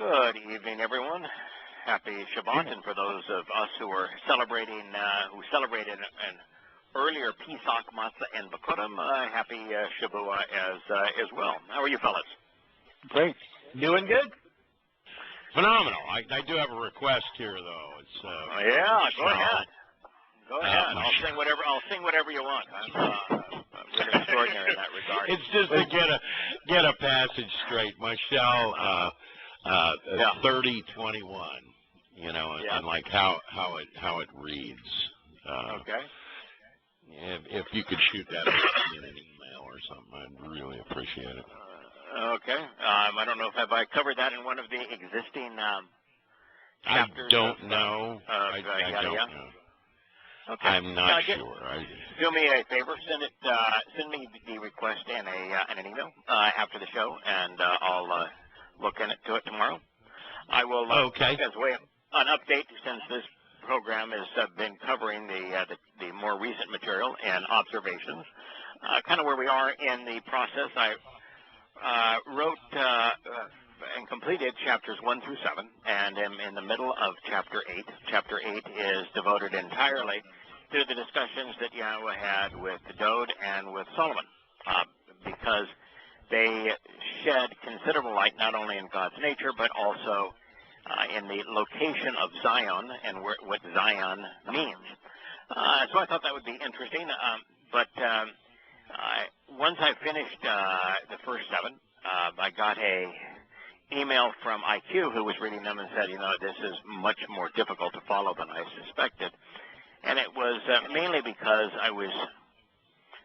Good evening, everyone. Happy Shabbat, and for those of us who are celebrating, who celebrated an earlier Pesach Matzah and Bikurim, happy Shavua as well. How are you, fellas? Great. Doing good. Phenomenal. I do have a request here, though. It's yeah, go ahead. Go ahead. I'll sing whatever you want. I'm really extraordinary in that regard. It's just to get a passage straight. Michelle, 30:21. You know, and like how it reads. Okay. If you could shoot that in an email or something, I'd really appreciate it. Okay. I don't know if I covered that in one of the existing chapters. I don't know. I don't know. Okay. I'm not sure. Do me a favor. Send me the request in an email after the show, and I'll look into it tomorrow. I will. Okay. As a way of an update, since this program has been covering the more recent material and observations, kind of where we are in the process. I wrote and completed chapters 1 through 7, and am in the middle of chapter 8. Chapter 8 is devoted entirely to the discussions that Yahweh had with Dode and with Solomon, because they shed considerable light not only in God's nature, but also in the location of Zion and what Zion means. So I thought that would be interesting. But once I finished the first 7, I got a email from IQ who was reading them and said, this is much more difficult to follow than I suspected. And it was mainly because I was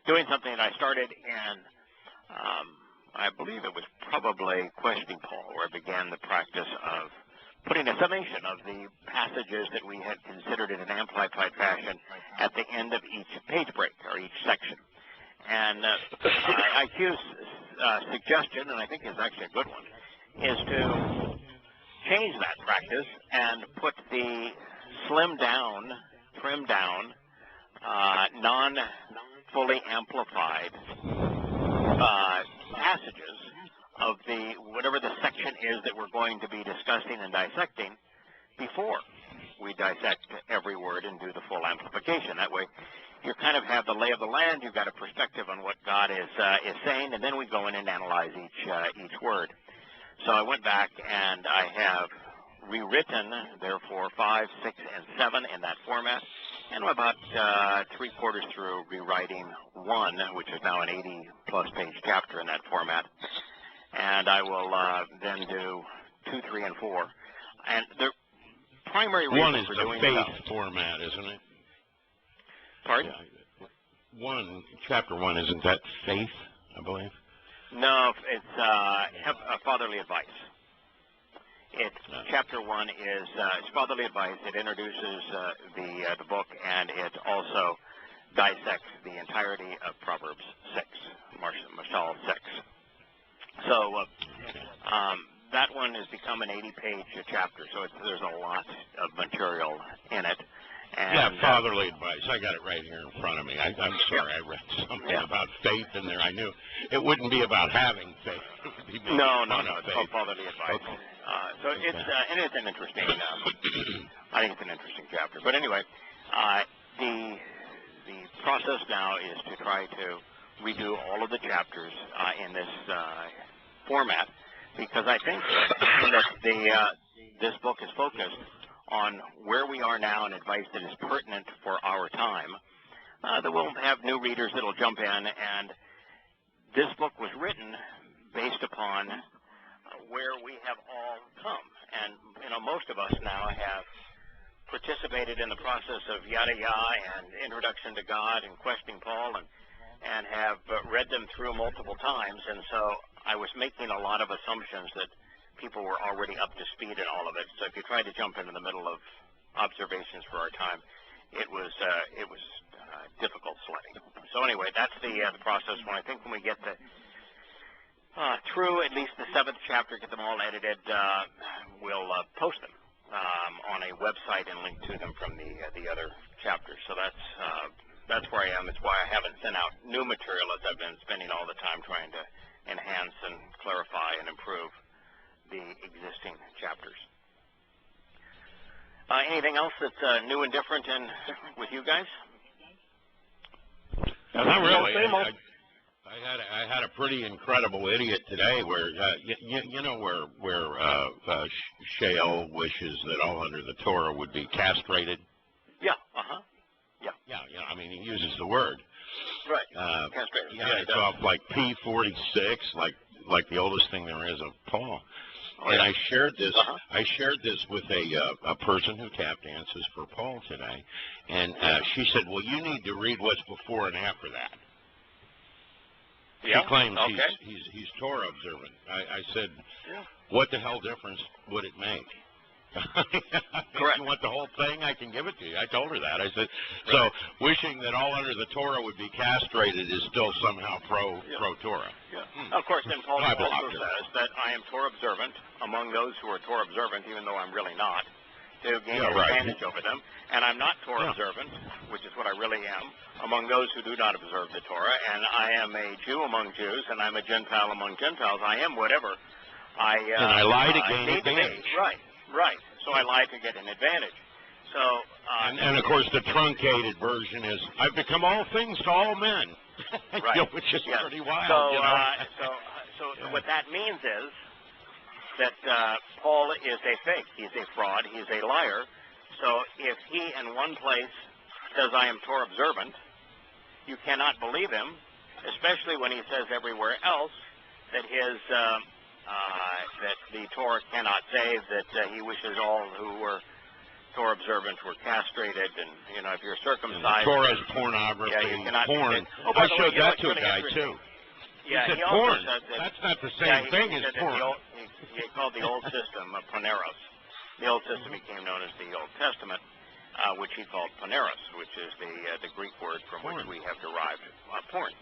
doing something that I started in, I believe it was probably Questioning Paul, where I began the practice of putting a summation of the passages that we had considered in an amplified fashion at the end of each page break, or each section. And IQ's suggestion, and I think is actually a good one, is to change that practice and put the slimmed down, trimmed down, non-fully amplified passages of whatever the section is that we're going to be discussing and dissecting before we dissect every word and do the full amplification. That way you kind of have the lay of the land, you've got a perspective on what God is saying, and then we go in and analyze each word. So I went back and I have rewritten, therefore, 5, 6, and 7 in that format, and I'm about 3/4 through rewriting 1, which is now an 80-plus page chapter in that format. And I will then do 2, 3, and 4. And the primary reason for doing 1 is the faith format, isn't it? Pardon? Yeah. Chapter 1, isn't that faith, I believe? No, it's fatherly advice. Chapter 1 is fatherly advice. It introduces the book, and it also dissects the entirety of Proverbs 6, Mashal 6. So that one has become an 80-page chapter, so there's a lot of material in it. And, fatherly advice. I got it right here in front of me. I'm sorry, I read something about faith in there. I knew it wouldn't be about having faith. No. It's called fatherly advice. Okay. So it's an interesting. I think it's an interesting chapter. But anyway, the process now is to try to redo all of the chapters in this format, because I think that this book is focused on where we are now and advice that is pertinent for our time. That we'll have new readers that will jump in, and this book was written based upon where we have all come. And, most of us now have participated in the process of Yada Yahweh and Introduction to God and Questioning Paul, and have read them through multiple times. And so I was making a lot of assumptions that people were already up to speed in all of it. So if you tried to jump into the middle of observations for our time, it was difficult sledding. So anyway, that's the process. When we get through at least the 7th chapter, get them all edited, we'll post them on a website and link to them from the other chapters. So that's where I am. It's why I haven't sent out new material, as I've been spending all the time trying to enhance and clarify and improve the existing chapters. Anything else that's new and different with you guys? Not really. I had a pretty incredible idiot today where you know where Sheol wishes that all under the Torah would be castrated. Yeah. Yeah. I mean, he uses the word. Right. Castrated. Yeah. It's off like P46, like the oldest thing there is of Paul. And I shared this. I shared this with a person who tap dances for Paul today, and she said, "Well, you need to read what's before and after that." She claims he's Torah observant. I said, "What the hell difference would it make?" If you want the whole thing, I can give it to you. I told her that. I said, so wishing that all under the Torah would be castrated is still somehow pro-Torah. Yeah. Of course, then Paul also says that I am Torah observant among those who are Torah observant, even though I'm really not, to gain an advantage over them. And I'm not Torah observant, which is what I really am, among those who do not observe the Torah. And I am a Jew among Jews, and I'm a Gentile among Gentiles. I am whatever and I lie to gain advantage. Right. So I lie to get an advantage. So and of course the truncated version is I've become all things to all men, which is pretty wild. So what that means is that Paul is a fake. He's a fraud. He's a liar. So if he in one place says I am Torah observant, you cannot believe him, especially when he says everywhere else that his that the Torah cannot save, that he wishes all who were Torah observant were castrated, and if you're circumcised. Torah is pornography, porn. I showed that to a guy too. Yeah, he said porn. That's not the same thing as porn. He called the Old System Poneros. The Old System became known as the Old Testament, which he called Poneros, which is the Greek word from which we have derived porn.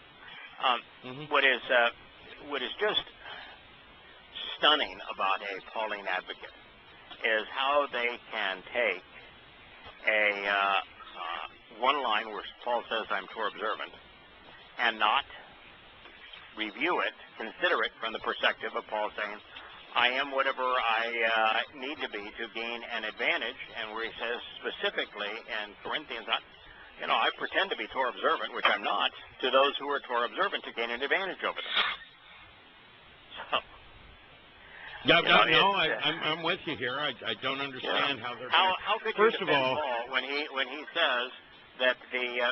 What is just stunning about a Pauline advocate is how they can take one line where Paul says I'm Torah observant and not review it, consider it from the perspective of Paul saying I am whatever I need to be to gain an advantage, and where he says specifically in Corinthians, I pretend to be Torah observant, which I'm not, to those who are Torah observant to gain an advantage over them. So. I'm with you here. I don't understand how they're. How could you defend Paul when he says that the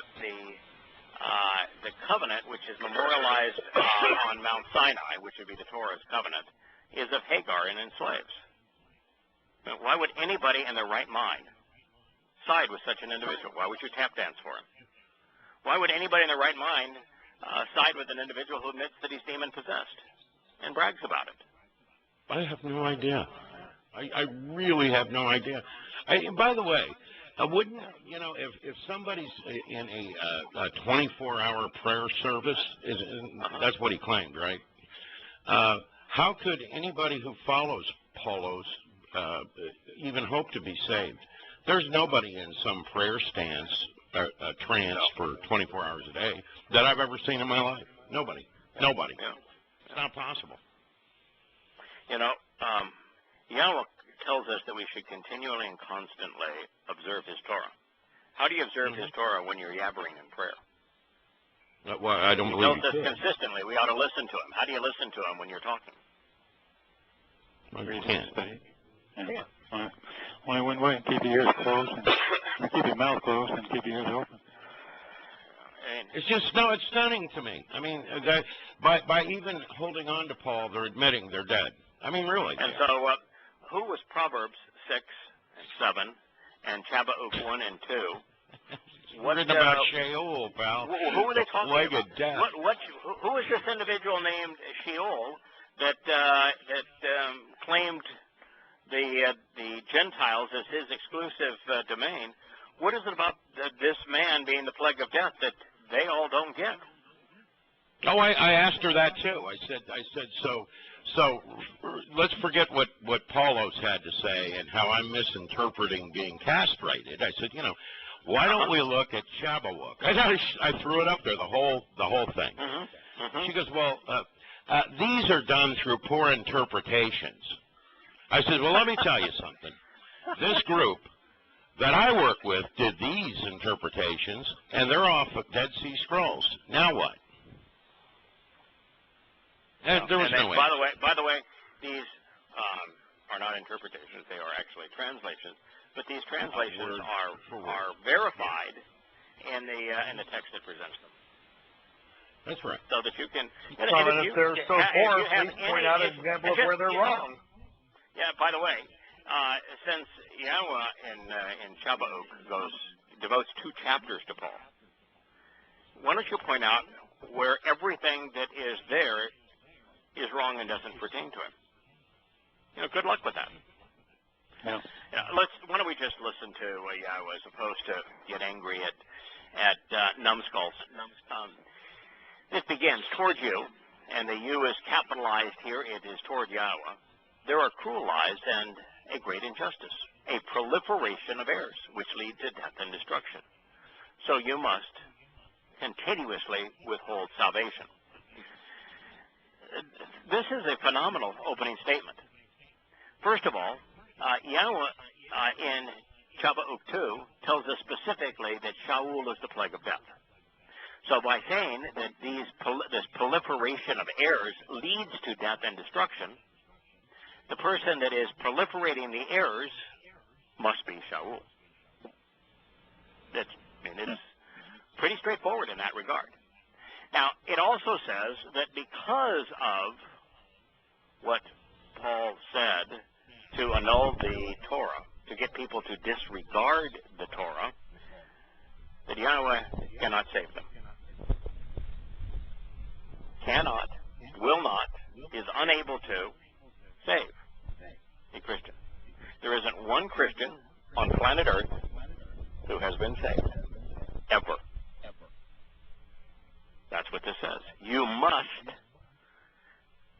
covenant, which is memorialized on Mount Sinai, which would be the Torah's covenant, is of Hagar and enslaves? Why would anybody in their right mind side with such an individual? Why would you tap dance for him? Why would anybody in their right mind side with an individual who admits that he's demon possessed and brags about it? I have no idea. I really have no idea. By the way, wouldn't if somebody's in a 24-hour prayer service, that's what he claimed, right? How could anybody who follows Paulos even hope to be saved? There's nobody in some prayer stance, trance for 24 hours a day that I've ever seen in my life. Nobody. It's not possible. Yahweh tells us that we should continually and constantly observe his Torah. How do you observe his Torah when you're yabbering in prayer? Well, I don't believe he tells us consistently we ought to listen to him. How do you listen to him when you're talking? Well, you can't. Only one way: keep your ears closed, and keep your mouth closed, and keep your ears open. It's stunning to me. I mean, by even holding on to Paul, they're admitting they're dead. I mean, really. And so, who was Proverbs 6 and 7 and Shabbat 1 and 2? What's about Sheol, pal? Who were they talking about? Death. Who is this individual named Sheol that claimed the Gentiles as his exclusive domain? What is it about this man being the plague of death that they all don't get? Oh, I asked her that too. I said so let's forget what Paulos had to say and how I'm misinterpreting being castrated. I said, why don't we look at Shabbat? I threw it up there, the whole thing. She goes, well, these are done through poor interpretations. I said, well, let me tell you something. This group that I work with did these interpretations, and they're off of Dead Sea Scrolls. Now what? There was no way. By the way, these are not interpretations; they are actually translations. But these translations are verified in the text that presents them. That's right. So that you can. And if they're so poor, please point out an example of where they're wrong. Yeah. By the way, since Yahowah in Shabbat devotes 2 chapters to Paul, why don't you point out where everything that is there is wrong and doesn't pertain to him? Good luck with that. Yeah. Why don't we just listen to Yahowah as opposed to get angry at numbskulls? It begins, toward you, and the you is capitalized here. It is toward Yahowah. There are cruel lies and a great injustice, a proliferation of errors, which lead to death and destruction. So you must continuously withhold salvation. This is a phenomenal opening statement. First of all, Yahowah in Shabbat 2 tells us specifically that Shaul is the plague of death. So by saying that this proliferation of errors leads to death and destruction, the person that is proliferating the errors must be Shaul. It's pretty straightforward in that regard. Now, it also says that because of what Paul said to annul the Torah, to get people to disregard the Torah, that Yahowah cannot save them. Cannot, will not, is unable to save a Christian. There isn't one Christian on planet Earth who has been saved. Ever. That's what this says. You must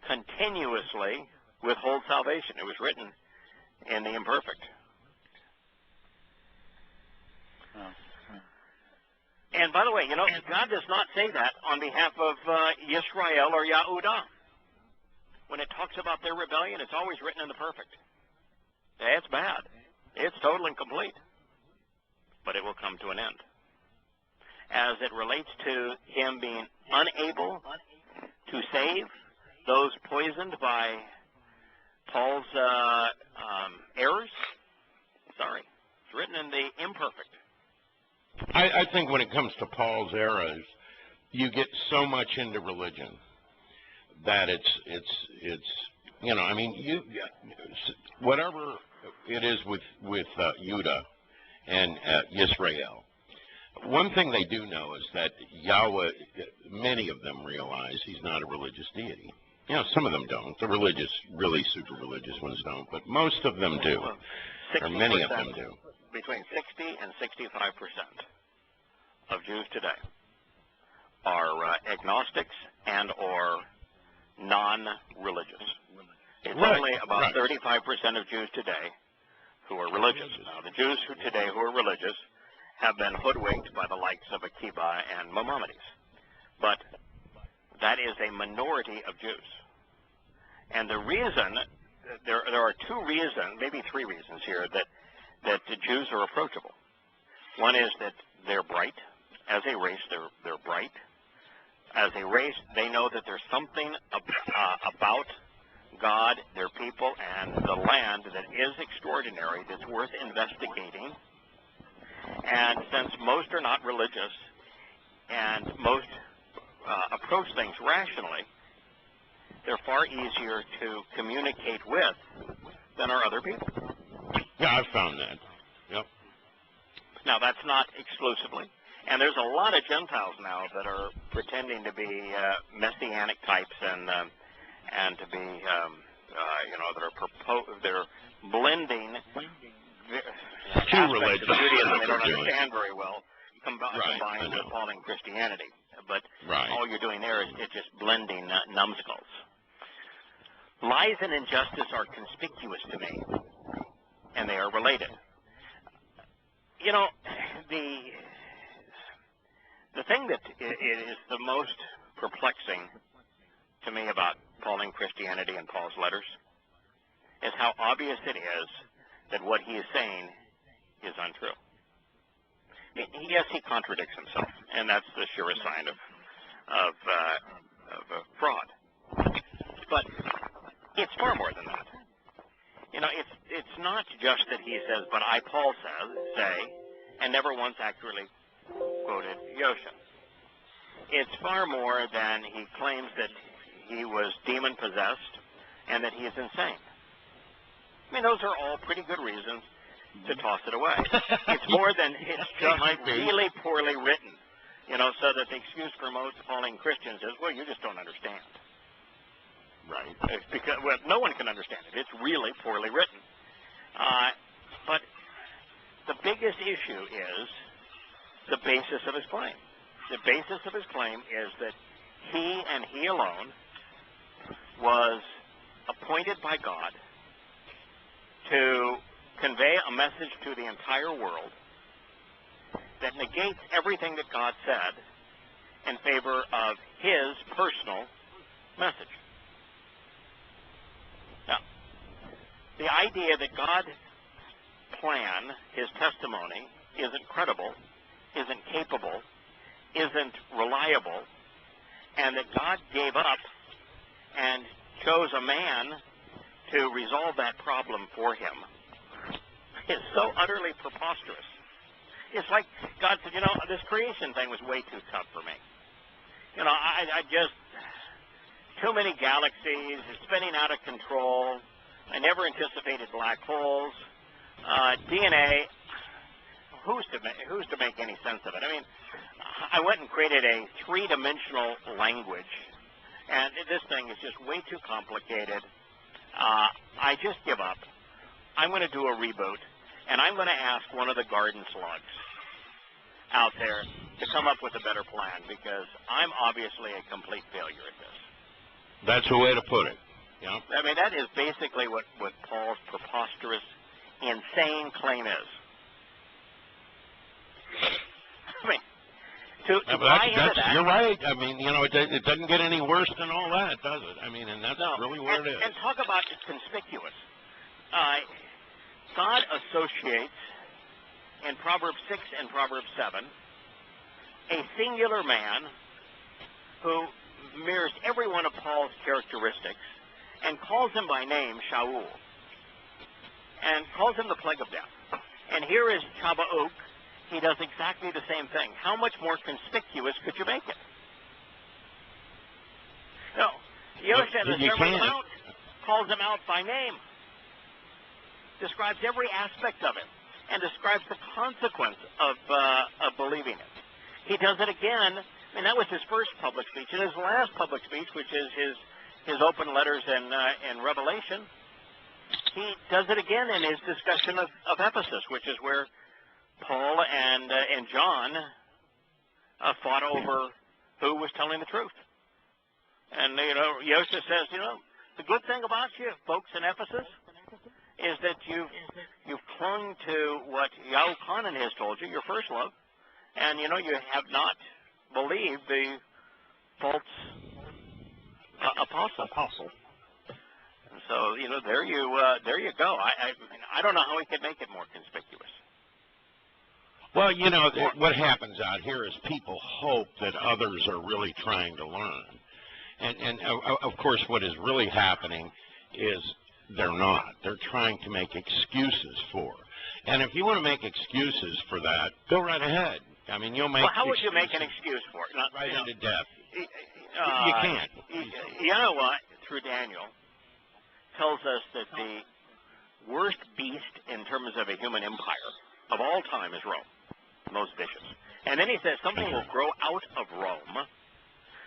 continuously withhold salvation. It was written in the imperfect. And by the way, God does not say that on behalf of Yisrael or Yehudah. When it talks about their rebellion, it's always written in the perfect. It's bad. It's total and complete. But it will come to an end. As it relates to him being unable to save those poisoned by Paul's errors, sorry, it's written in the imperfect. I think when it comes to Paul's errors, you get so much into religion that it's whatever it is with Judah and Yisrael. One thing they do know is that Yahweh, many of them realize he's not a religious deity. Some of them don't. The religious, really super religious ones don't, but most of them do, or many of them do. Between 60 and 65% of Jews today are agnostics and or non-religious. It's only about 35% of Jews today who are religious. Now, the Jews today who are religious have been hoodwinked by the likes of Akiba and Maimonides. But that is a minority of Jews. And the reason, there are 2 reasons, maybe 3 reasons here, that the Jews are approachable. One is that they're bright. As a race, they're bright. As a race, they know that there's something about God, their people, and the land that is extraordinary, that's worth investigating. And since most are not religious, and most approach things rationally, they're far easier to communicate with than are other people. Yeah, I've found that. Yep. Now, that's not exclusively. And there's a lot of Gentiles now that are pretending to be messianic types and to be, they're blending two religions of Judaism they don't understand very well, combined with Pauline Christianity. But all you're doing there is just blending numbskulls. Lies and injustice are conspicuous to me, and they are related. The thing that is the most perplexing to me about Pauline Christianity and Paul's letters is how obvious it is that what he is saying is untrue. Yes, he contradicts himself, and that's the surest sign of fraud. But it's far more than that. You know, it's not just that he says, but I, Paul, say, and never once accurately quoted Yosha. It's far more than he claims that he was demon-possessed and that he is insane. I mean, those are all pretty good reasons to toss it away. It's more than it's just really poorly written, you know, so that the excuse for most falling Christians is, well, you just don't understand. Right. It's because, well, no one can understand it. It's really poorly written. But the biggest issue is the basis of his claim. The basis of his claim is that he and he alone was appointed by God to convey a message to the entire world that negates everything that God said in favor of his personal message. Now, the idea that God's plan, his testimony, isn't credible, isn't capable, isn't reliable, and that God gave up and chose a man to resolve that problem for him is so utterly preposterous. It's like God said, you know, this creation thing was way too tough for me. You know, I just, too many galaxies, it's spinning out of control. I never anticipated black holes. DNA, who's to make any sense of it? I mean, I went and created a three-dimensional language, and this thing is just way too complicated. I just give up. I'm going to do a reboot, and I'm going to ask one of the garden slugs out there to come up with a better plan, because I'm obviously a complete failure at this. That's a way to put it. Yeah. I mean, that is basically what Paul's preposterous, insane claim is. I mean, to buy into that. You're right. I mean, you know, it doesn't get any worse than all that, does it? I mean, and that's really what it is. And talk about conspicuous. God associates in Proverbs 6 and Proverbs 7 a singular man who mirrors every one of Paul's characteristics and calls him by name Shaul, and calls him the plague of death. And here is Chabauk. He does exactly the same thing. How much more conspicuous could you make it? No. Yosha in the Sermon on the Mount calls him out by name, describes every aspect of it, and describes the consequence of believing it. He does it again, and that was his first public speech. In his last public speech, which is his open letters in Revelation, he does it again in his discussion of Ephesus, which is where Paul and John fought over who was telling the truth. And, you know, Yosha says, you know, the good thing about you folks in Ephesus is that you've clung to what Yahuwah has told you, your first love, and, you know, you have not believed the false apostle. And so, you know, there you go. I don't know how we could make it more conspicuous. Well, you know, what happens out here is people hope that others are really trying to learn. And of course, what is really happening is they're not. They're trying to make excuses for it. And if you want to make excuses for that, go right ahead. I mean, you'll make. Well, how would you make an excuse for it? Right into death. You can't. Yahowah, through Daniel, tells us that the worst beast in terms of a human empire of all time is Rome, most vicious. And then he says something will grow out of Rome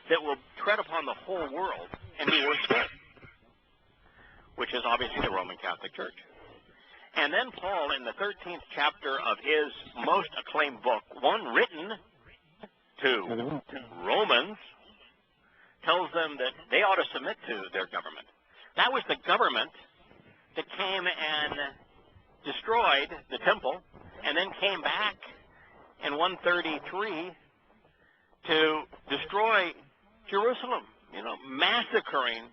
that will tread upon the whole world and be worse still, which is obviously the Roman Catholic Church. And then Paul, in the 13th chapter of his most acclaimed book, one written to Romans, tells them that they ought to submit to their government. That was the government that came and destroyed the temple and then came back in 133 to destroy Jerusalem, you know, massacring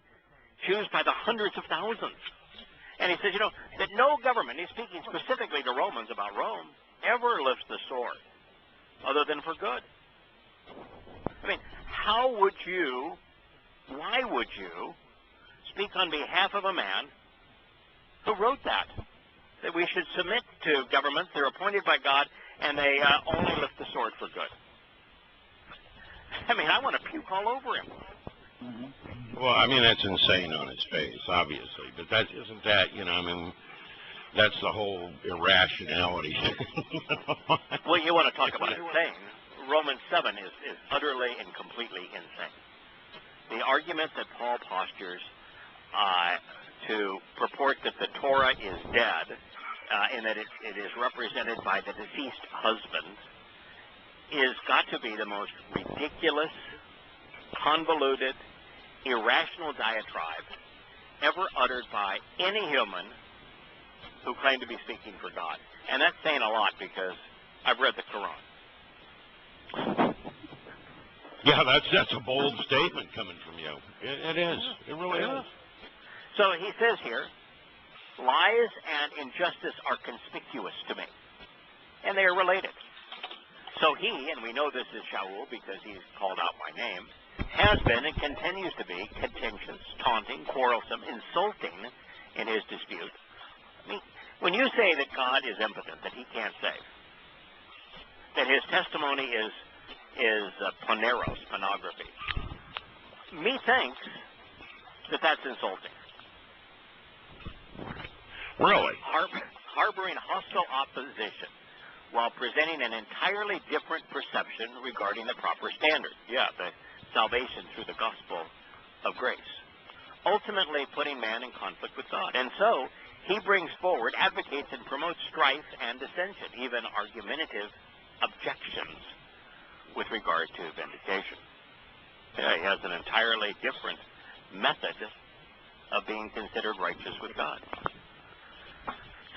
Jews by the hundreds of thousands. And he says, you know, that no government, he's speaking specifically to Romans about Rome, ever lifts the sword other than for good. I mean, why would you speak on behalf of a man who wrote that we should submit to governments, they're appointed by God, and they only lift the sword for good? I mean, I want to puke all over him. Well, I mean, that's insane on its face, obviously. But isn't that, you know, I mean, that's the whole irrationality. Well, you want to talk about insane. Romans 7 is utterly and completely insane. The argument that Paul postures to purport that the Torah is dead and that it is represented by the deceased husband is got to be the most ridiculous, convoluted, irrational diatribe ever uttered by any human who claimed to be speaking for God. And that's saying a lot because I've read the Quran. Yeah, that's a bold statement coming from you. It is. It really is. So he says here, lies and injustice are conspicuous to me. And they are related. So he, and we know this is Shaul because he's called out by name, has been and continues to be contentious, taunting, quarrelsome, insulting in his dispute. I mean, when you say that God is impotent, that he can't save, that his testimony is poneros, pornography, methinks that that's insulting. Really? Harboring hostile opposition while presenting an entirely different perception regarding the proper standard. Yeah, the salvation through the gospel of grace. Ultimately putting man in conflict with God. And so, he brings forward, advocates, and promotes strife and dissension, even argumentative objections with regard to vindication. Yeah, he has an entirely different method of being considered righteous with God.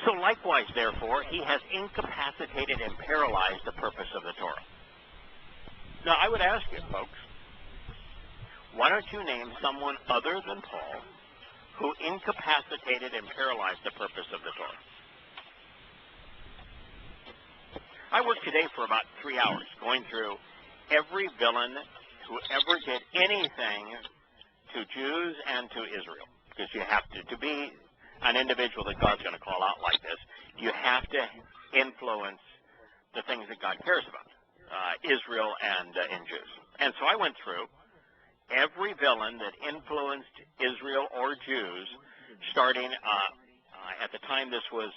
So likewise, therefore, he has incapacitated and paralyzed the purpose of the Torah. Now, I would ask you, folks, why don't you name someone other than Paul who incapacitated and paralyzed the purpose of the Torah? I worked today for about 3 hours going through every villain who ever did anything to Jews and to Israel. Because you have to be an individual that God's going to call out like this, you have to influence the things that God cares about, Israel and Jews. And so I went through every villain that influenced Israel or Jews, starting at the time this was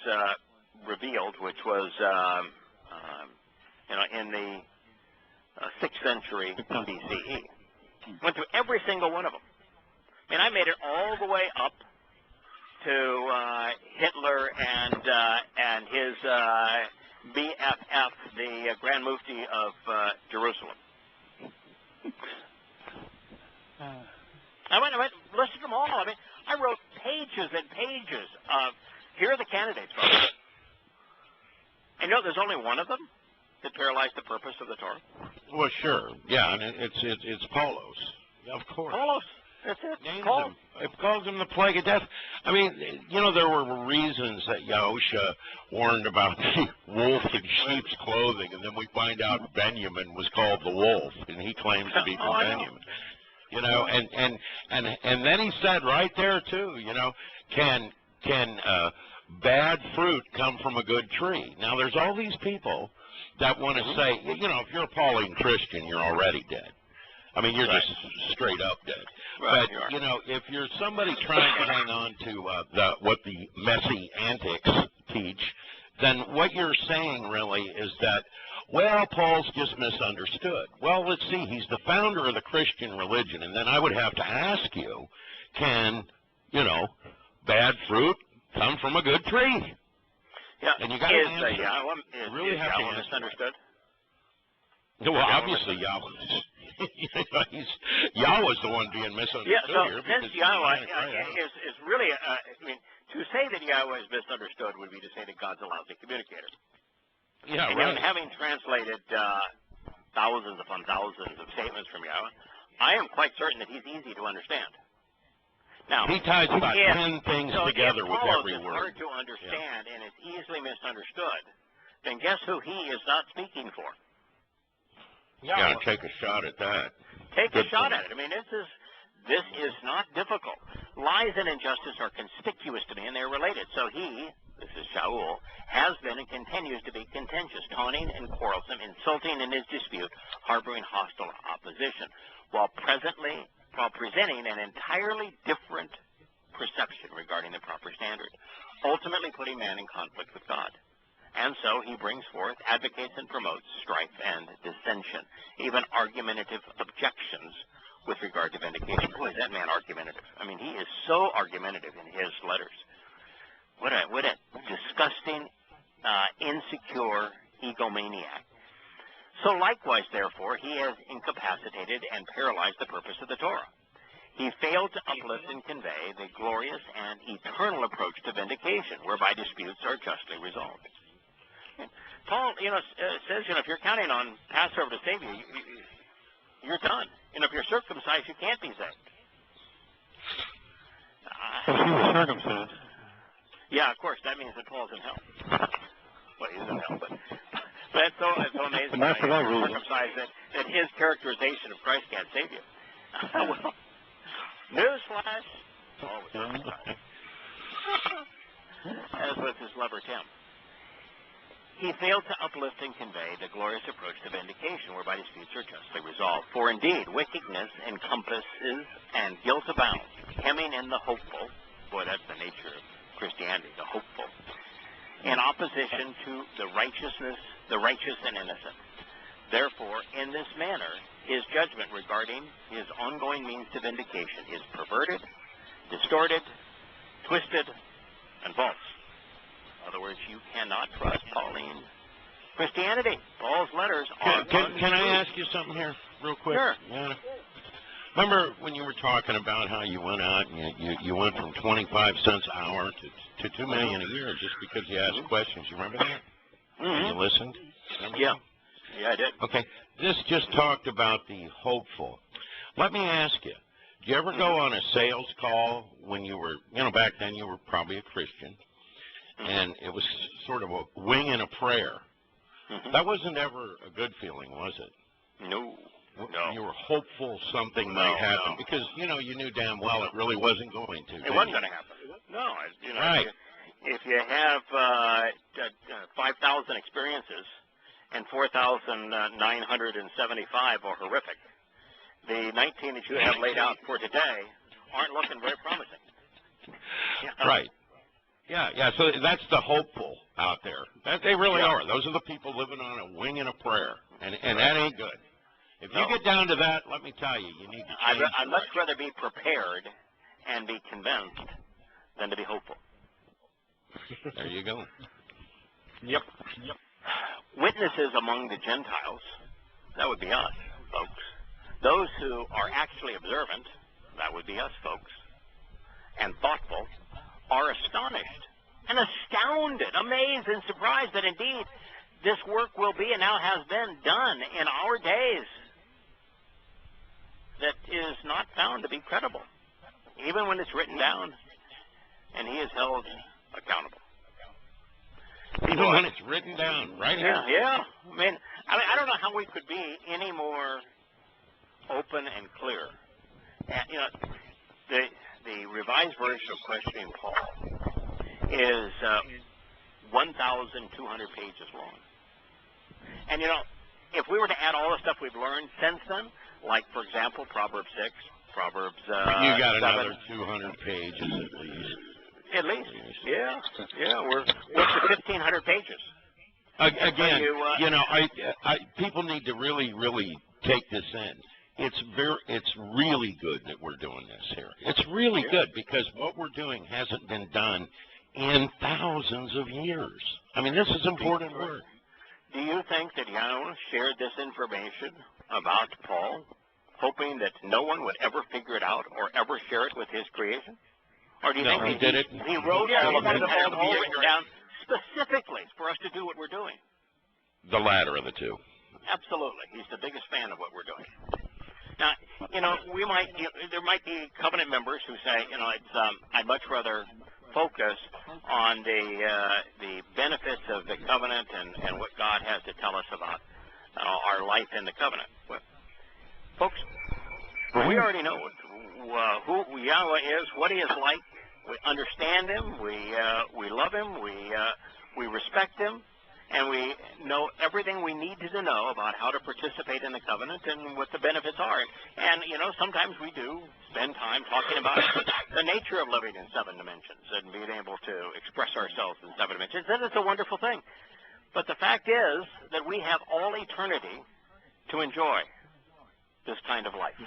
revealed, which was in the 6th century BCE. Went through every single one of them. And I made it all the way up to Hitler and his BFF, the Grand Mufti of Jerusalem. I went listed them all. I mean, I wrote pages and pages of, here are the candidates, folks. And you know, there's only one of them that paralyzed the purpose of the Torah. Well, sure. Yeah, and it's Paulos. Of course. Paulos. That's it. It calls him the plague of death. I mean, you know, there were reasons that Yahusha warned about the wolf in sheep's clothing, and then we find out Benjamin was called the wolf, and he claims to be from Benjamin. You know, and then he said right there too, you know, can bad fruit come from a good tree? Now, there's all these people that want to say, you know, if you're a Pauline Christian, you're already dead. I mean, you're just straight up dead. Right, but, you know, if you're somebody trying to hang on to what the messy antics teach, then what you're saying really is that, well, Paul's just misunderstood. Well, let's see, he's the founder of the Christian religion, and then I would have to ask you, can, you know, bad fruit come from a good tree? Yeah. And you got to answer. Is Yahweh misunderstood? Well, obviously Yahweh. Yahweh's the one being misunderstood here. Yeah, so here. since Yahweh is really, I mean, to say that Yahweh is misunderstood would be to say that God's a lousy communicator. Yeah, and right. Having translated thousands upon thousands of statements from Yahweh, I am quite certain that he's easy to understand. Now, he ties about 10 things together with every word. word. Hard to understand and it's easily misunderstood, then guess who he is not speaking for? Yeah, take a shot at that. Take a shot at it. I mean, this is not difficult. Lies and injustice are conspicuous to me, and they're related. So he, this is Shaul, has been and continues to be contentious, taunting and quarrelsome, insulting in his dispute, harboring hostile opposition, while presenting an entirely different perception regarding the proper standard, ultimately putting man in conflict with God. And so he brings forth, advocates, and promotes strife and dissension, even argumentative objections with regard to vindication. Boy, is that man argumentative. I mean, he is so argumentative in his letters. What a disgusting, insecure egomaniac. So likewise, therefore, he has incapacitated and paralyzed the purpose of the Torah. He failed to uplift and convey the glorious and eternal approach to vindication, whereby disputes are justly resolved. Paul, says, if you're counting on Passover to save you, you're done. If you're circumcised, you can't be saved. Well, he was circumcised. Yeah, of course. That means that Paul's in hell. Well, he's in hell, but it's so amazing. Not for that reason. Circumcised that his characterization of Christ can't save you. Well, newsflash. Paul was circumcised. As was his lover Tim. He failed to uplift and convey the glorious approach to vindication, whereby disputes are justly resolved. For indeed, wickedness encompasses and guilt abounds, hemming in the hopeful. Boy, that's the nature of Christianity, the hopeful. In opposition to the righteous and innocent. Therefore, in this manner, his judgment regarding his ongoing means to vindication is perverted, distorted, twisted, and false. In other words, you cannot trust Pauline Christianity. Paul's letters are Can I ask you something here real quick? Sure. Yeah. Remember when you were talking about how you went out and you went from 25 cents an hour to $2 million a year just because you asked questions? You remember that? And you listened? Remember Yeah. that? Yeah, I did. Okay. This just talked about the hopeful. Let me ask you, did you ever go on a sales call when you were, back then you were probably a Christian, and it was sort of a wing and a prayer? That wasn't ever a good feeling, was it? No. You were hopeful something might happen because, you knew damn well it really wasn't going to. It wasn't going to happen. No. Right. If you have 5,000 experiences and 4,975 are horrific, the 19 that you have laid out for today aren't looking very promising. Right. Yeah. So that's the hopeful out there. They really are. Those are the people living on a wing and a prayer, and that ain't good. If you get down to that, let me tell you, you need to change. I'd much rather be prepared and be convinced than to be hopeful. There you go. Yep. Witnesses among the Gentiles, that would be us, folks. Those who are actually observant, that would be us, folks, and thoughtful, are astonished and astounded, amazed and surprised that indeed this work will be and now has been done in our days that is not found to be credible, even when it's written down and he is held accountable. Even when it's written down, right here. Yeah. I mean, I don't know how we could be any more open and clear. And, the revised version of Questioning Paul is 1,200 pages long. And, if we were to add all the stuff we've learned since then, like, for example, Proverbs 6, Proverbs you got 7, another 200 pages at least. At least, yeah. We're up to 1,500 pages. Again, people need to really, really take this in. It's really good that we're doing this here. It's really good because what we're doing hasn't been done in thousands of years. I mean, this is important work. Do you think that Yahowah shared this information about Paul, hoping that no one would ever figure it out or ever share it with his creation? Or do you think he did it? He wrote all of it all written down specifically for us to do what we're doing? The latter of the two. Absolutely. He's the biggest fan of what we're doing. Now, there might be covenant members who say, I'd much rather focus on the benefits of the covenant and what God has to tell us about our life in the covenant. But, folks, we already know who Yahweh is, what He is like. We understand Him. We love Him. We respect Him. And we know everything we need to know about how to participate in the covenant and what the benefits are. And, sometimes we do spend time talking about the nature of living in 7 dimensions and being able to express ourselves in 7 dimensions. And it's a wonderful thing. But the fact is that we have all eternity to enjoy this kind of life.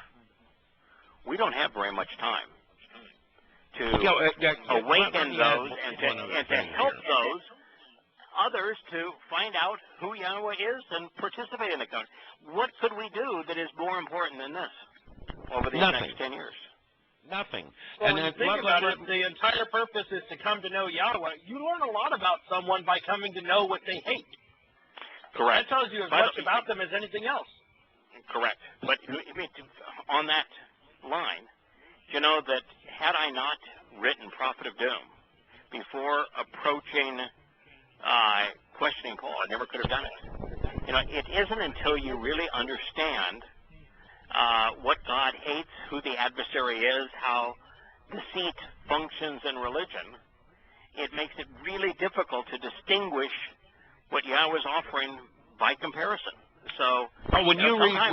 We don't have very much time to awaken those and to help those others to find out who Yahweh is and participate in the covenant. What could we do that is more important than this over these next 10 years? Nothing. Well, when you think about it, the entire purpose is to come to know Yahweh. You learn a lot about someone by coming to know what they hate. Correct. That tells you as much about them as anything else. Correct. But on that line, that had I not written Prophet of Doom before approaching questioning Paul, I never could have done it. It isn't until you really understand what God hates, who the adversary is, how deceit functions in religion, it makes it really difficult to distinguish what Yahweh is offering by comparison. So, when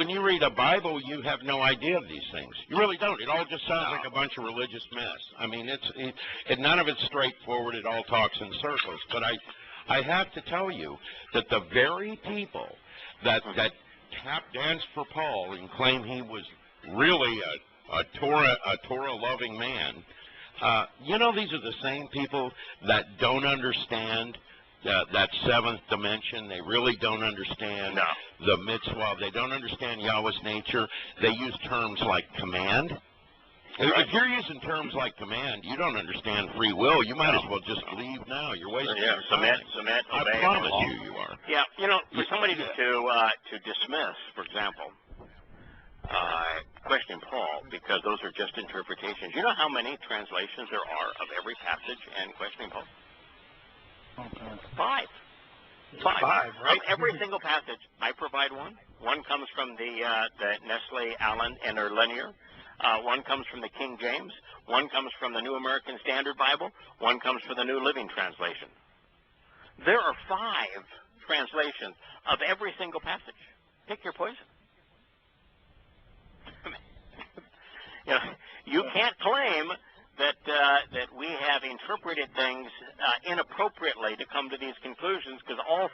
you read a Bible, you have no idea of these things. You really don't. It all just sounds like a bunch of religious mess. I mean, none of it's straightforward. It all talks in circles. But I have to tell you that the very people that tap danced for Paul and claim he was really a Torah loving man, these are the same people that don't understand that 7th dimension. They really don't understand the mitzvah. They don't understand Yahweh's nature. They use terms like command. If you're using terms like command, you don't understand free will. You might as well just leave now. You're wasting your time. Submit, I obey. promise you are. Yeah, for somebody to dismiss, for example, questioning Paul, because those are just interpretations. You know how many translations there are of every passage in questioning Paul? Five, right? Of every single passage, I provide one. One comes from the Nestle, Allen, and Linear. One comes from the King James. One comes from the New American Standard Bible. One comes from the New Living Translation. There are 5 translations of every single passage. Pick your poison. You can't claim that we have interpreted things inappropriately to come to these conclusions, because all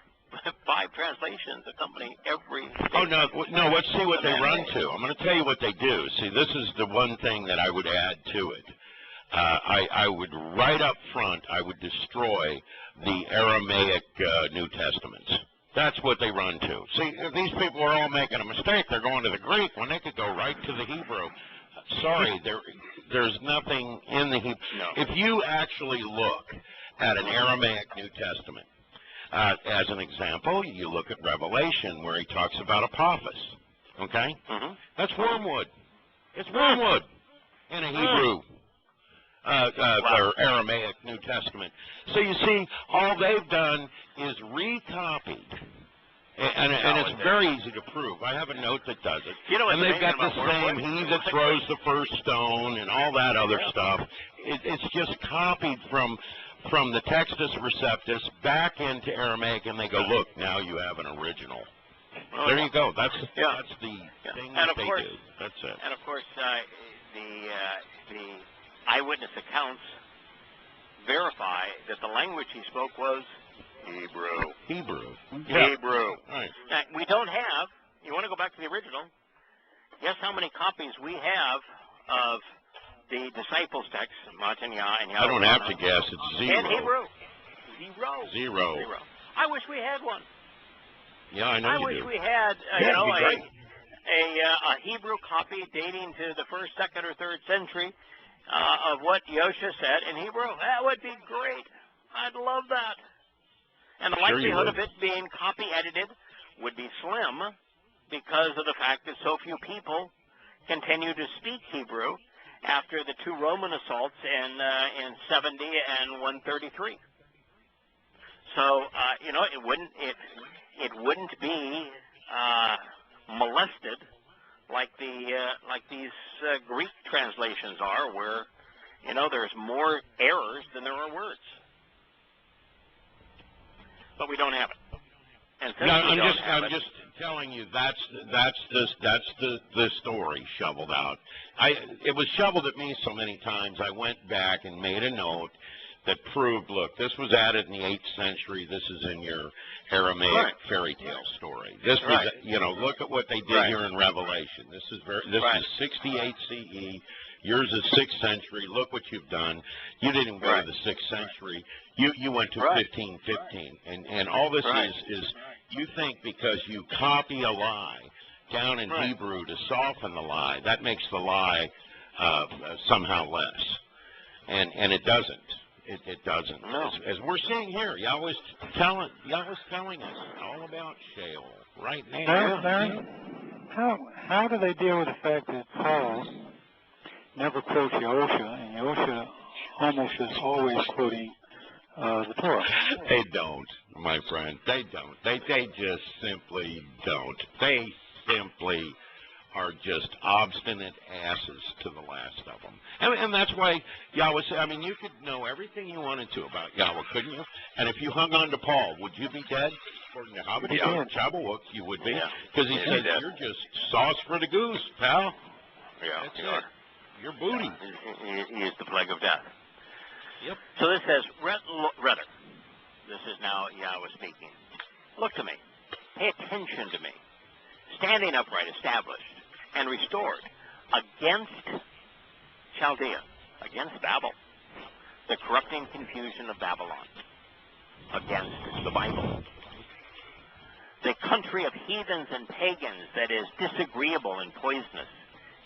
5 translations accompany every. Oh no! Let's see what they run to. I'm going to tell you what they do. See, this is the one thing that I would add to it. I would right up front. I would destroy the Aramaic New Testaments. That's what they run to. See, if these people are all making a mistake, they're going to the Greek when they could go right to the Hebrew. Sorry, there's nothing in the Hebrew. No. If you actually look at an Aramaic New Testament, as an example, you look at Revelation where he talks about Apophis. Okay? Mm-hmm. That's wormwood. It's wormwood in a Hebrew or Aramaic New Testament. So you see, all they've done is recopied. And it's very easy to prove. I have a note that does it. And they've got the same, he that throws the first stone and all that other stuff. It's just copied from the Textus Receptus back into Aramaic, and they go, look, now you have an original. There you go. That's the thing that they do. That's it. And of course, the eyewitness accounts verify that the language he spoke was Hebrew. Right. Now, we don't have, you want to go back to the original, guess how many copies we have of the disciples' text, Matanya and Yahowah? I don't have to guess. It's 0. In Hebrew. Zero. I wish we had one. Yeah, I know I you wish do. we had, a Hebrew copy dating to the 1st, 2nd, or 3rd century of what Yosha said in Hebrew. That would be great. I'd love that. And the likelihood of it being copy edited would be slim because of the fact that so few people continued to speak Hebrew after the two Roman assaults in 70 and 133. So it wouldn't be molested like these Greek translations are, where there's more errors than there are words. But we don't have it. And since I'm just telling you that's the story shoveled out. It was shoveled at me so many times. I went back and made a note that proved, look, this was added in the 8th century. This is in your Aramaic fairy tale story. This was, look at what they did here in Revelation. This is 68 CE. Yours is 6th century. Look what you've done. You didn't go to the 6th century. You went to 1515. And all this is you think because you copy a lie down in Hebrew to soften the lie, that makes the lie somehow less. And it doesn't. It doesn't. No. As we're seeing here, Yahweh's telling us all about Sheol right now. Larry, how do they deal with the fact that Paul never quotes Yahusha, and Yahusha almost is always quoting the Torah? They don't, my friend. They don't. They just simply don't. They simply are just obstinate asses to the last of them. And that's why Yahweh said, you could know everything you wanted to about Yahweh, couldn't you? And if you hung on to Paul, would you be dead? According to Shabbat, you would be. Because he said, you're just sauce for the goose, pal. Yeah, that's it. Your booty. He is the plague of death. Yep. So this says, rather, this is now Yahweh speaking. Look to me. Pay attention to me. Standing upright, established, and restored against Chaldea, against Babel, the corrupting confusion of Babylon, against the Bible, the country of heathens and pagans that is disagreeable and poisonous,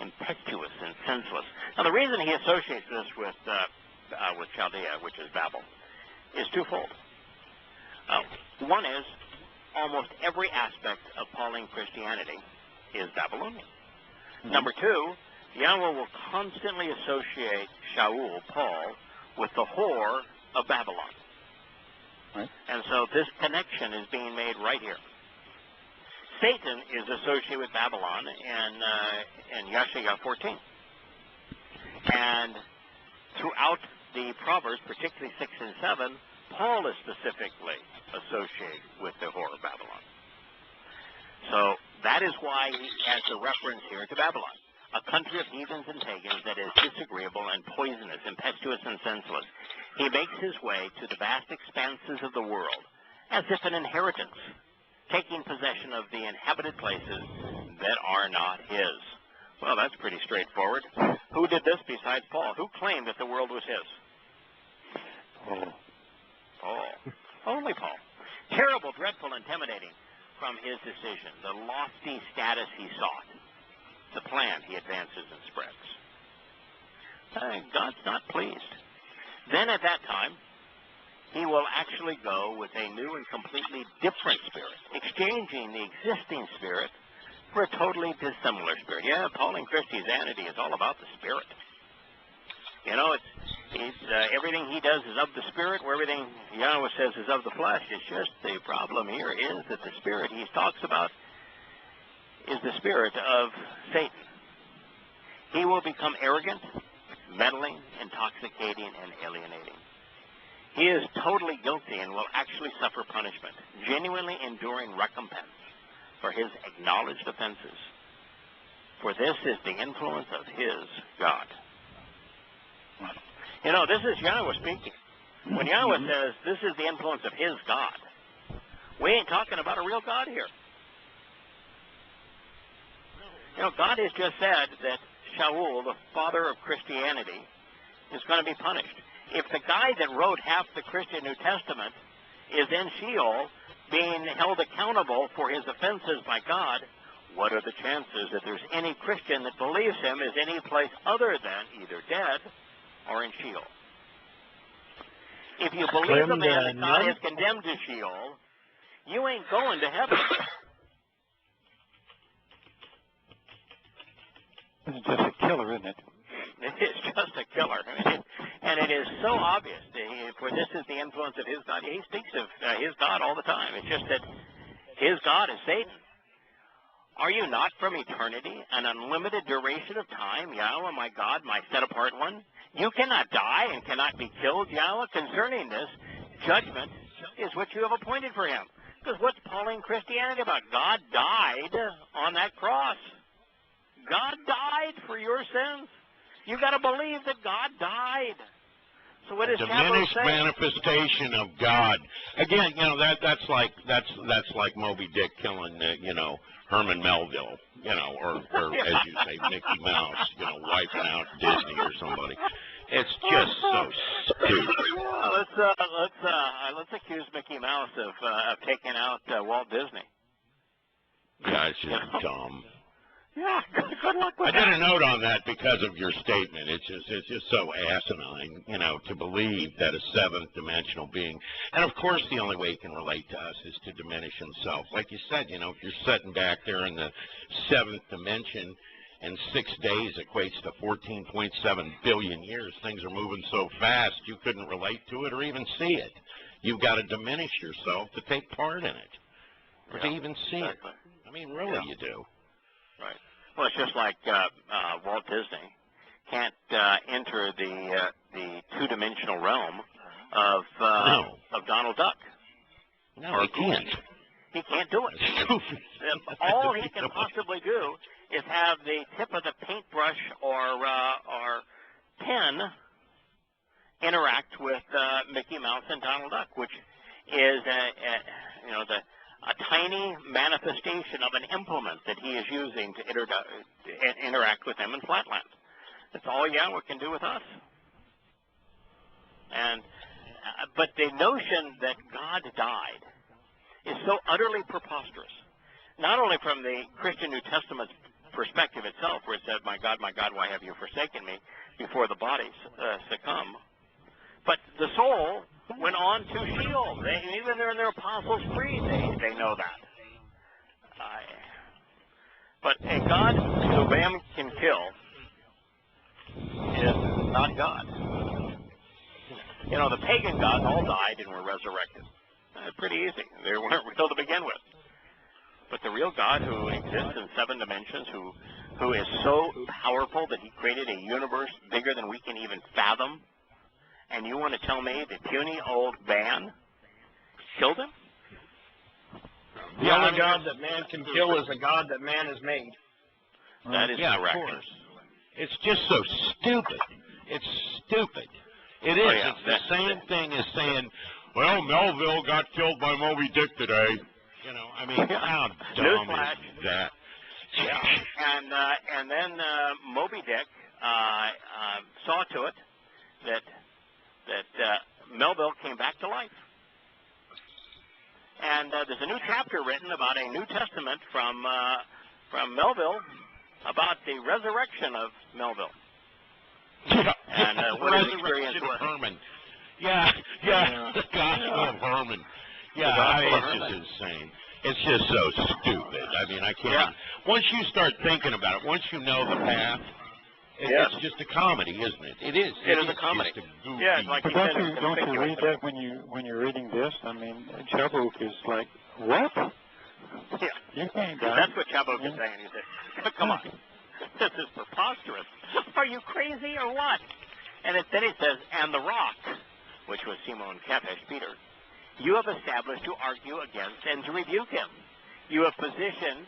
impetuous and senseless. Now, the reason he associates this with Chaldea, which is Babel, is twofold. One is almost every aspect of Pauline Christianity is Babylonian. Number two, Yahweh will constantly associate Shaul, Paul, with the whore of Babylon. Right. And so this connection is being made right here. Satan is associated with Babylon in Yahshua 14. And throughout the Proverbs, particularly 6 and 7, Paul is specifically associated with the whore of Babylon. So that is why he has the reference here to Babylon, a country of heathens and pagans that is disagreeable and poisonous, impetuous and senseless. He makes his way to the vast expanses of the world as if an inheritance, taking possession of the inhabited places that are not his. Well, that's pretty straightforward. Who did this besides Paul? Who claimed that the world was his? Paul. Only Paul. Terrible, dreadful, intimidating from his decision, the lofty status he sought, the plan he advances and spreads. God's not pleased. Then at that time, he will actually go with a new and completely different spirit, exchanging the existing spirit for a totally dissimilar spirit. Yeah, Pauline Christianity is all about the spirit. It's everything he does is of the spirit, where everything Yahweh says is of the flesh. It's just the problem here is that the spirit he talks about is the spirit of Satan. He will become arrogant, meddling, intoxicating, and alienating. He is totally guilty and will actually suffer punishment, genuinely enduring recompense for his acknowledged offenses. For this is the influence of his God. This is Yahweh speaking. When Yahweh says this is the influence of his God, we ain't talking about a real God here. God has just said that Shaul, the father of Christianity, is going to be punished. If the guy that wrote half the Christian New Testament is in Sheol, being held accountable for his offenses by God, what are the chances that there's any Christian that believes him is any place other than either dead or in Sheol? If you believe the man that God has condemned to Sheol, you ain't going to heaven. It's just a killer, isn't it? It is just a killer. And it is so obvious. For this is the influence of his God. He speaks of his God all the time. It's just that his God is Satan. Are you not from eternity, an unlimited duration of time, Yahweh, my God, my set-apart one? You cannot die and cannot be killed, Yahweh. Concerning this, judgment is what you have appointed for him. Because what's Pauline Christianity about? God died on that cross. God died for your sins. You got to believe that God died. So what is diminished manifestation of God? Again, you know, that's like Moby Dick killing Herman Melville, or as you say, Mickey Mouse, wiping out Disney or somebody. It's just so stupid. Let's accuse Mickey Mouse of taking out Walt Disney. Yeah, it's just dumb. Yeah, good luck with that. I did a note on that because of your statement. It's just so asinine, to believe that a seventh dimensional being, and of course the only way he can relate to us is to diminish himself. Like you said, if you're sitting back there in the seventh dimension and 6 days equates to 14.7 billion years, things are moving so fast you couldn't relate to it or even see it. You've got to diminish yourself to take part in it, or to even see it. I mean, really, you do. Right. Well, it's just like Walt Disney can't enter the two-dimensional realm of Donald Duck. No, he can't. He can't do it. All he can possibly do is have the tip of the paintbrush or pen interact with Mickey Mouse and Donald Duck, which is a tiny manifestation of an implement that he is using to interact with them in Flatland. That's all Yahweh can do with us. But the notion that God died is so utterly preposterous, not only from the Christian New Testament perspective itself, where it said, my God, why have you forsaken me, before the bodies succumb, but the soul went on to Sheol. Even in their Apostles' Creed, they know that. But a God who man can kill is not God. The pagan gods all died and were resurrected. Pretty easy. They weren't real to begin with. But the real God who exists in 7 dimensions, who is so powerful that he created a universe bigger than we can even fathom, and you want to tell me the puny old man killed him? The only God that man can kill is a God that man has made. That is correct. Of course. It's just so stupid. It's stupid. It is. It's the same thing as saying, well, Melville got killed by Moby Dick today. I mean, how dumb is that? Yeah. And then Moby Dick saw to it that Melville came back to life. And there's a new chapter written about a New Testament from Melville about the resurrection of Melville. Yeah. And what his experience was. Herman. Yeah. The Gospel of Herman. Yeah, it's just insane. It's just so stupid. I mean, I can't. Yeah. Once you start thinking about it, once you know the path, it's just a comedy, isn't it? It is. It is a comedy. Just a goofy. Yeah, like but don't you read that when you're reading this? I mean, Chabuk is like, what? Yeah. You can't die. That's what Chabuk is saying. He said, come on. This is preposterous. Are you crazy or what? And then it says, and the rock, which was Simon Kepesh, Peter, you have established to argue against and to rebuke him. You have positioned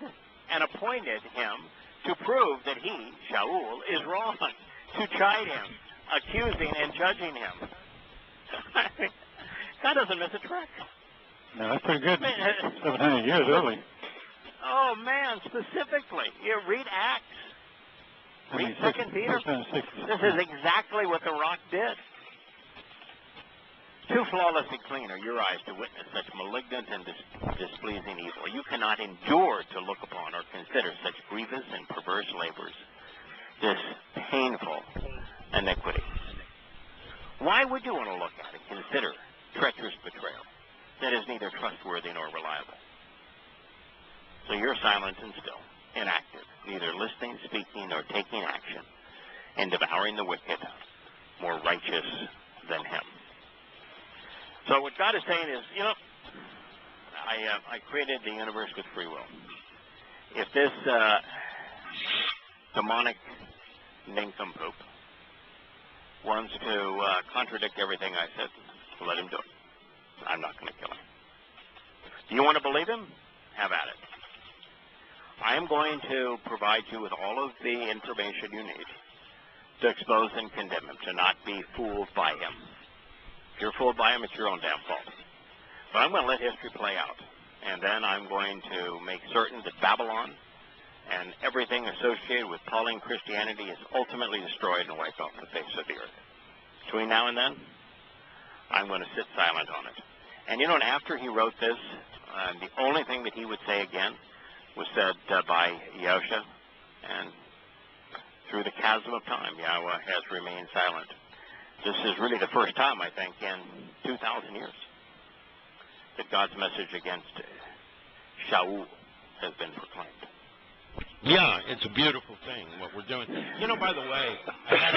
and appointed him to prove that he, Shaul, is wrong, to chide him, accusing and judging him. God doesn't miss a trick. No, that's pretty good. 700 years early. Oh, man, specifically. You read Acts. Read 2 Peter. This is exactly what the rock did. Too flawlessly clean are your eyes to witness such malignant and displeasing evil. You cannot endure to look upon or consider such grievous and perverse labors, this painful iniquity. Why would you want to look at and consider treacherous betrayal that is neither trustworthy nor reliable? So you're silent and still, inactive, neither listening, speaking, nor taking action, and devouring the wicked, more righteous than him. So what God is saying is, I created the universe with free will. If this demonic nincompoop wants to contradict everything I said, let him do it. I'm not going to kill him. Do you want to believe him? Have at it. I am going to provide you with all of the information you need to expose and condemn him, to not be fooled by him. If you're fooled by him, it's your own damn fault. But I'm going to let history play out. And then I'm going to make certain that Babylon and everything associated with Pauline Christianity is ultimately destroyed and wiped off the face of the earth. Between now and then, I'm going to sit silent on it. And after he wrote this, the only thing that he would say again was said by Yahusha, and through the chasm of time, Yahweh has remained silent. This is really the first time, I think, in 2,000 years that God's message against Shaul has been proclaimed. Yeah, it's a beautiful thing what we're doing. By the way, I had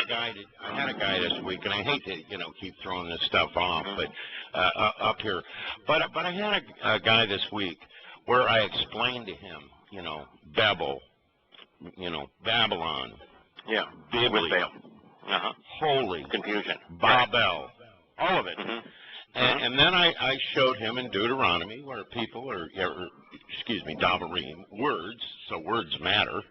a guy this week, and I hate to keep throwing this stuff off, but up here. But I had a guy this week where I explained to him, Babel, Babylon, Biblical, holy, confusion, Babel, all of it. Mm-hmm. And then I showed him in Deuteronomy where people are, Davarim, words, so words matter,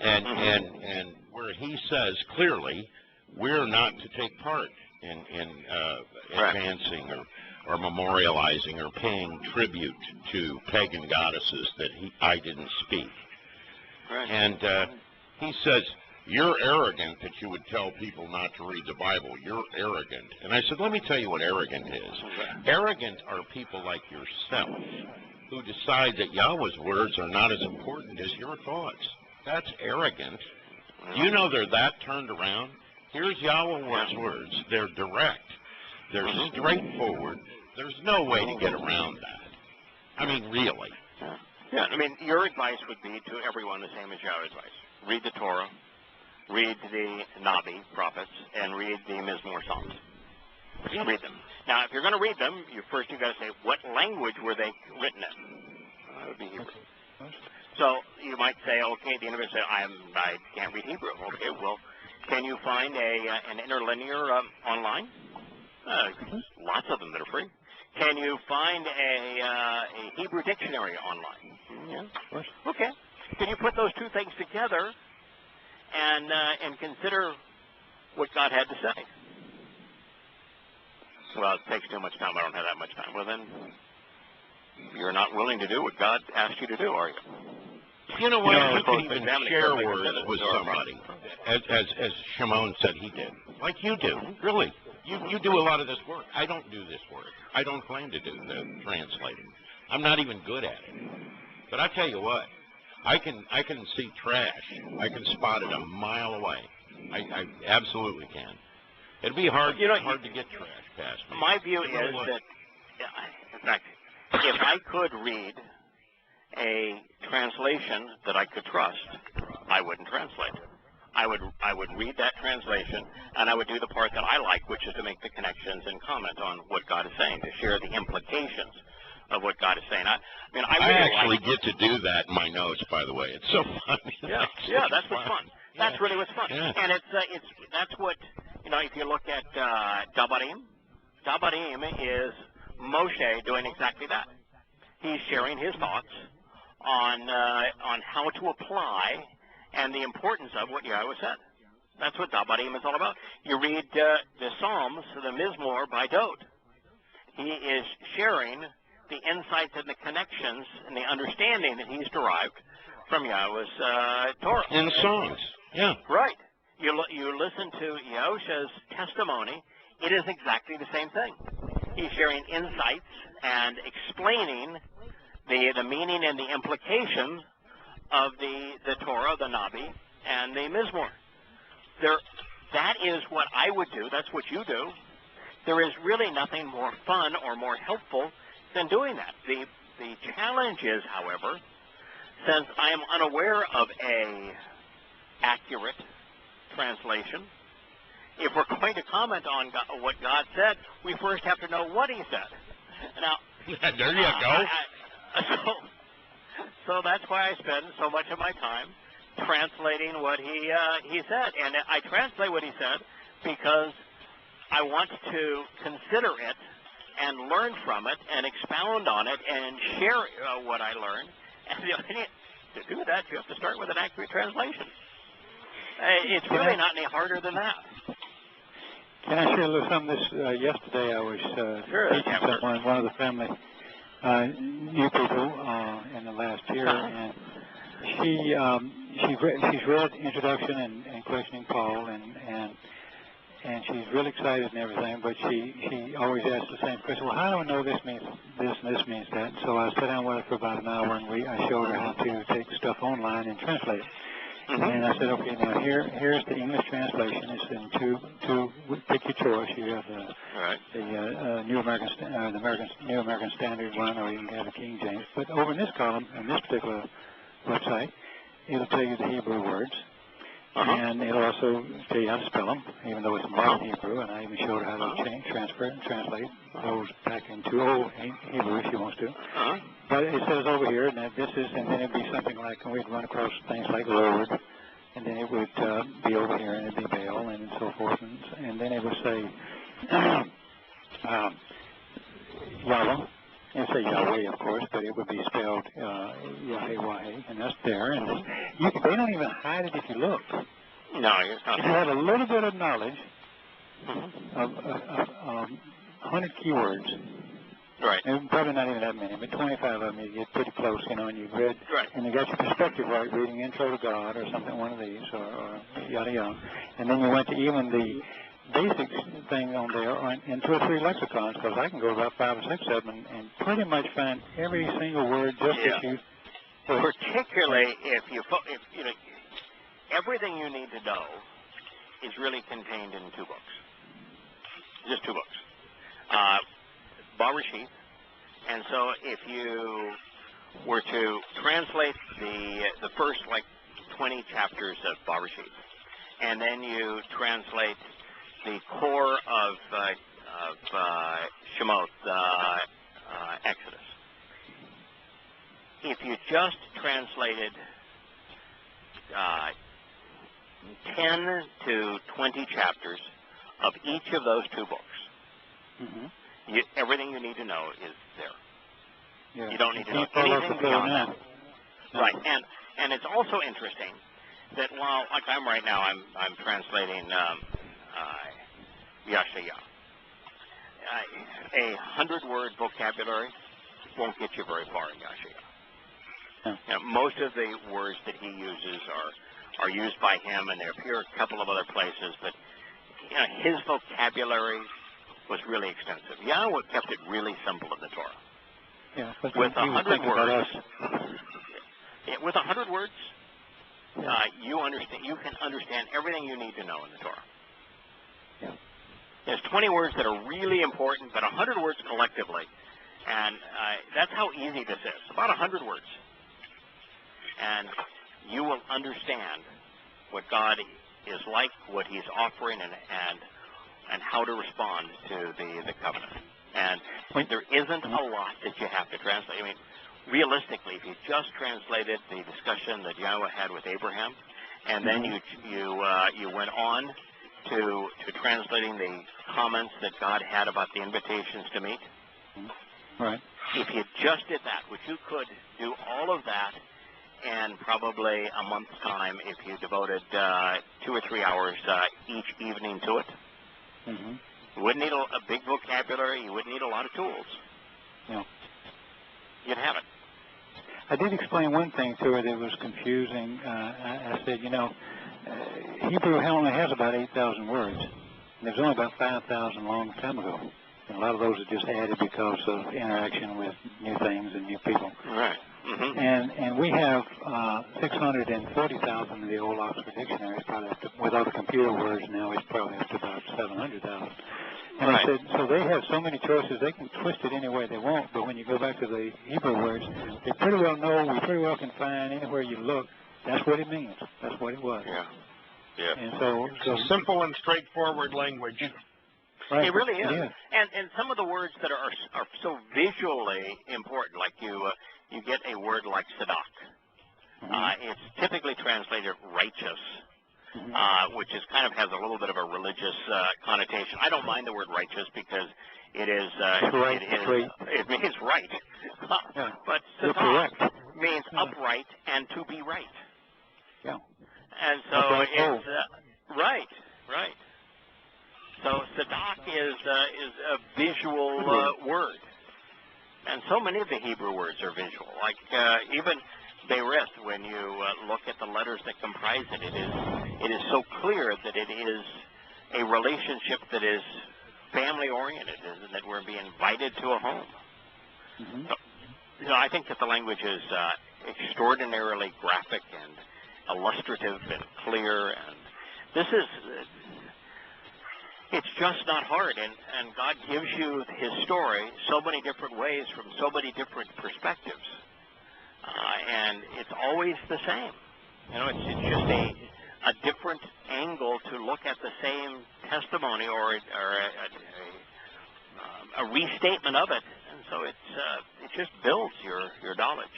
and where he says clearly we're not to take part in advancing or memorializing or paying tribute to pagan goddesses that I didn't speak. Right. And he says, you're arrogant that you would tell people not to read the Bible. You're arrogant. And I said, let me tell you what arrogant is. Arrogant are people like yourself who decide that Yahweh's words are not as important as your thoughts. That's arrogant. You know they're that turned around? Here's Yahweh's words. They're direct. They're straightforward. There's no way to get around that. I mean, really. Yeah, your advice would be to everyone the same as Yahweh's advice. Read the Torah. Read the Nabi prophets, and read the Mizmor Psalms. Just read them. Now, if you're going to read them, you've got to say, what language were they written in? That would be Hebrew. So you might say, okay, the universe said, I can't read Hebrew. Okay, well, can you find an interlinear online? Lots of them that are free. Can you find a Hebrew dictionary online? Yeah, of course. Okay. Can you put those two things together and consider what God had to say? Well, it takes too much time. I don't have that much time. Well, then you're not willing to do what God asked you to do, are you? You know what? You can even share words with somebody, as Shimon said he did, like you do. Really, you do a lot of this work. I don't do this work. I don't claim to do the translating. I'm not even good at it. But I tell you what. I can see trash. I can spot it a mile away. I absolutely can. It'd be hard to get trash past me. My view is that, in fact, if I could read a translation that I could trust, I wouldn't translate it. I would read that translation, and I would do the part that I like, which is to make the connections and comment on what God is saying, to share the implications of what God is saying. I actually get to do that in my notes, by the way. It's so fun. Yeah, that's what's fun. Yeah. That's really what's fun. Yeah. And that's what, if you look at Dabarim is Moshe doing exactly that. He's sharing his thoughts on how to apply and the importance of what Yahweh said. That's what Dabarim is all about. You read the Psalms, the Mizmor by Dode. He is sharing the insights and the connections and the understanding that he's derived from Yahweh's Torah. In songs, yeah. Right. You listen to Yahusha's testimony, it is exactly the same thing. He's sharing insights and explaining the meaning and the implications of the Torah, the Nabi, and the Mizmor. That is what I would do. That's what you do. There is really nothing more fun or more helpful than doing that. The challenge is, however, since I am unaware of a accurate translation, if we're going to comment on what God said, we first have to know what He said. Now, there you go. So that's why I spend so much of my time translating what He said, and I translate what He said because I want to consider it and learn from it and expound on it and share what I learned. And to do that, you have to start with an accurate translation. It's really not any harder than that. Can I share a little something? Yesterday I was teaching someone, one of the family new people in the last year, and she's read Introduction and Questioning Paul, and she's really excited and everything, but she always asks the same question. Well, how do I know this means this and this means that? So I sat down with her for about an hour, and I showed her how to take stuff online and translate it. And I said, okay, now here's the English translation. It's in two. Pick your choice. You have the New American Standard one, or you can have the King James. But over in this column, in this particular website, it'll tell you the Hebrew words, and it'll also tell you how to spell them, even though it's modern Hebrew. And I even showed her how to translate those back into old Hebrew if she wants to. But it says over here that this is, and then it'd be something like, and we'd run across things like Lord, and then it would be over here, and it'd be Baal, and so forth, and then it would say Yahweh. It'd say Yahweh, of course, but it would be spelled Yahowah, and that's there. And they don't even hide it if you look. No, it's not. If you have a little bit of knowledge of 100 keywords, right, and probably not even that many, but 25 of them, you get pretty close, and you've read, and you got your perspective right, reading Intro to God or something, one of these, or Yada Yahweh, and then you went to even the basic thing on there in 2 or 3 lexicons, because I can go about 5 or 6 of them and pretty much find every single word just as you. Particularly if you know, everything you need to know is really contained in 2 books, just 2 books. Bereshit, and so if you were to translate the first 20 chapters of Bereshit, and then you translate the core of Shemot, Exodus, if you just translated 10 to 20 chapters of each of those 2 books, everything you need to know is there. Yeah. You don't need to know anything beyond that. Right, and it's also interesting that while, like I'm right now, I'm translating Yahshua. A 100-word vocabulary won't get you very far in Yahshua. Now, most of the words that he uses are used by him, and they appear a couple of other places, but his vocabulary was really extensive. Yahweh kept it really simple in the Torah. Yeah, with 100 words. With 100 words, you can understand everything you need to know in the Torah. Yeah. There's 20 words that are really important, but 100 words collectively, and that's how easy this is. About 100 words, and you will understand what God is like, what He's offering, and how to respond to the covenant. And there isn't a lot that you have to translate. I mean, realistically, if you just translated the discussion that Yahweh had with Abraham, and then you went on to translating the comments that God had about the invitations to meet. Right. If you just did that, which you could do all of that in probably a month's time if you devoted 2 or 3 hours each evening to it. You wouldn't need a big vocabulary. You wouldn't need a lot of tools. No. You'd have it. I did explain one thing to her that was confusing. I said, Hebrew only has about 8,000 words. There's only about 5,000 long time ago. And a lot of those are just added because of interaction with new things and new people. Right. And we have 640,000 in the old Oxford Dictionary. It's probably with all the computer words now, it's probably up to about 700,000. And I said, so they have so many choices, they can twist it any way they want, but when you go back to the Hebrew words, they pretty well know, we pretty well can find anywhere you look, that's what it means. That's what it was. Yeah. Yeah. And so simple and straightforward language. Right. It really is. Yeah. And some of the words that are so visually important, like you get a word like tzedak. It's typically translated righteous. Which is kind of has a little bit of a religious connotation. I don't mind the word righteous because it is it means right. But tzedak means upright and to be right. Yeah. And so it's right. So tzedak is a visual word, and so many of the Hebrew words are visual. Like even Berith, when you look at the letters that comprise it, it is so clear that it is a relationship that is family-oriented, and that we're being invited to a home. So, I think that the language is extraordinarily graphic and illustrative and clear, and this is, it's just not hard, and God gives you His story so many different ways from so many different perspectives. And it's always the same. You know, it's just a different angle to look at the same testimony or a restatement of it. And so it just builds your knowledge.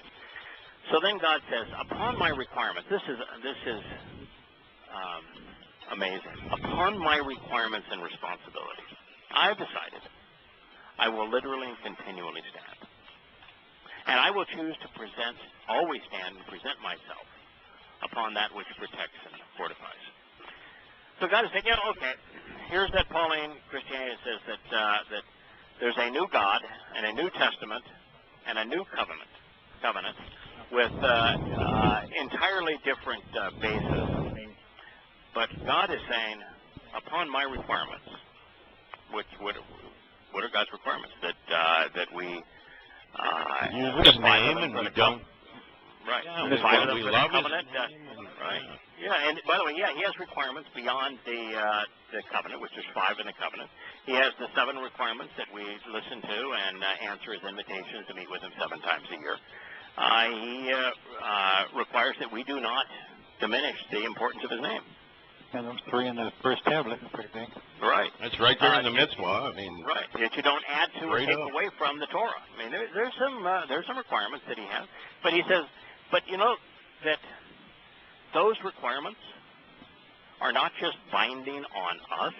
So then God says, upon my requirements, this is amazing. Upon my requirements and responsibilities, I've decided I will literally and continually stand. And I will choose to always stand and present myself upon that which protects and fortifies. So God is saying, okay, here's that Pauline Christianity says that there's a new God and a New Testament and a new covenant with entirely different bases. But God is saying, upon my requirements, what are God's requirements? That we use His name and we don't. Right. Yeah, we love covenant. Right. Yeah, and by the way, He has requirements beyond the covenant, which is 5 in the covenant. He has the 7 requirements that we listen to and answer His invitations to meet with Him 7 times a year. He requires that we do not diminish the importance of His name. And those 3 in the first tablet are pretty big. Right. That's right there in the mitzvah. I mean, right. That you don't add to or take away from the Torah. I mean, there's some requirements that He has, but He says, but you know that those requirements are not just binding on us,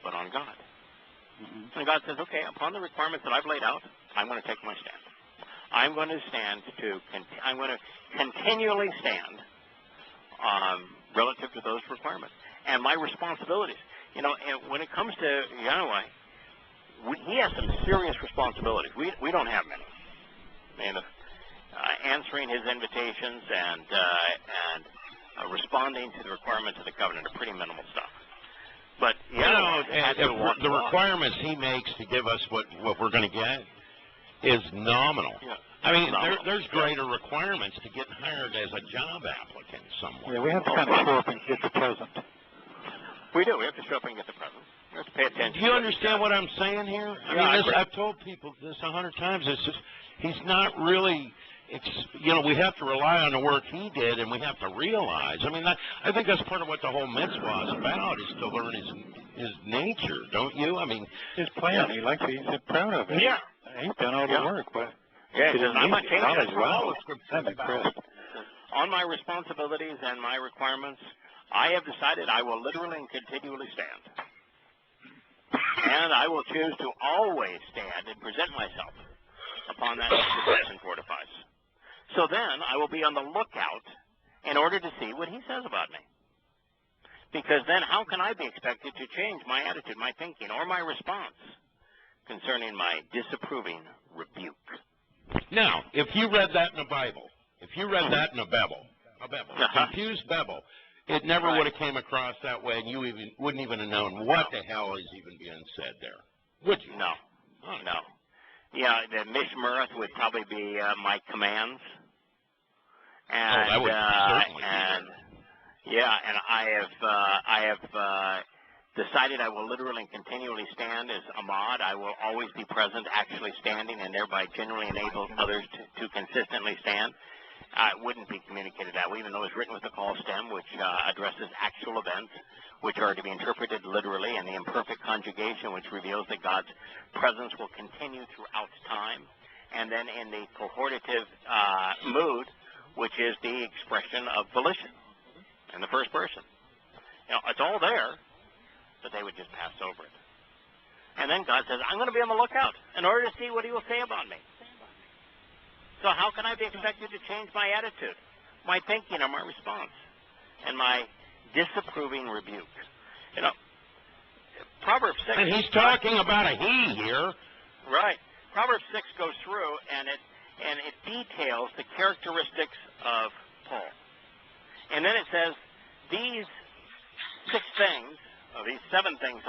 but on God. And God says, okay, upon the requirements that I've laid out, I'm going to take my stand. I'm going to continually stand relative to those requirements. And my responsibilities, you know, and when it comes to Yahweh, He has some serious responsibilities. We don't have many. I mean, answering His invitations and responding to the requirements of the covenant are pretty minimal stuff. But the requirements He makes to give us what we're going to get is nominal. Yeah. I mean, there's greater requirements to get hired as a job applicant somewhere. Yeah, we have to kind of show up and get the present. We do. We have to show up and get the present. We have to pay attention. Do you understand what I'm saying here? I mean, I've told people this 100 times. It's just, He's not really, we have to rely on the work He did, and we have to realize. I mean, I think that's part of what the whole mitzvah is about, is to learn His nature, don't you? I mean, His plan. He likes it. He's proud of it. Yeah. He's done all the work, but yeah, because I'm not changing. That's what all the scriptures I'm impressed. On my responsibilities and my requirements, I have decided I will literally and continually stand. And I will choose to always stand and present myself upon that which protects and fortifies. So then I will be on the lookout in order to see what He says about me. Because then how can I be expected to change my attitude, my thinking, or my response concerning my disapproving rebuke? Now, if you read that in the Bible, if you read that in a confused Bible, it never would have came across that way, and you wouldn't even have known what the hell is even being said there, would you? No. No. Yeah, the mishmerith would probably be my commands. And, that would certainly and be there. yeah, and I have decided I will literally and continually stand as Ahmad. I will always be present, actually standing, and thereby genuinely enable others to consistently stand. It wouldn't be communicated that way, even though it's written with the call stem, which addresses actual events, which are to be interpreted literally, and the imperfect conjugation, which reveals that God's presence will continue throughout time. And then in the cohortative mood, which is the expression of volition in the first person. It's all there, but they would just pass over it. And then God says, I'm going to be on the lookout in order to see what he will say about me. So how can I be expected to change my attitude, my thinking, or my response, and my disapproving rebuke? Proverbs 6... And he's talking about a he here. Right. Proverbs 6 goes through, and it details the characteristics of Paul. And then it says, these 6 things, these 7 things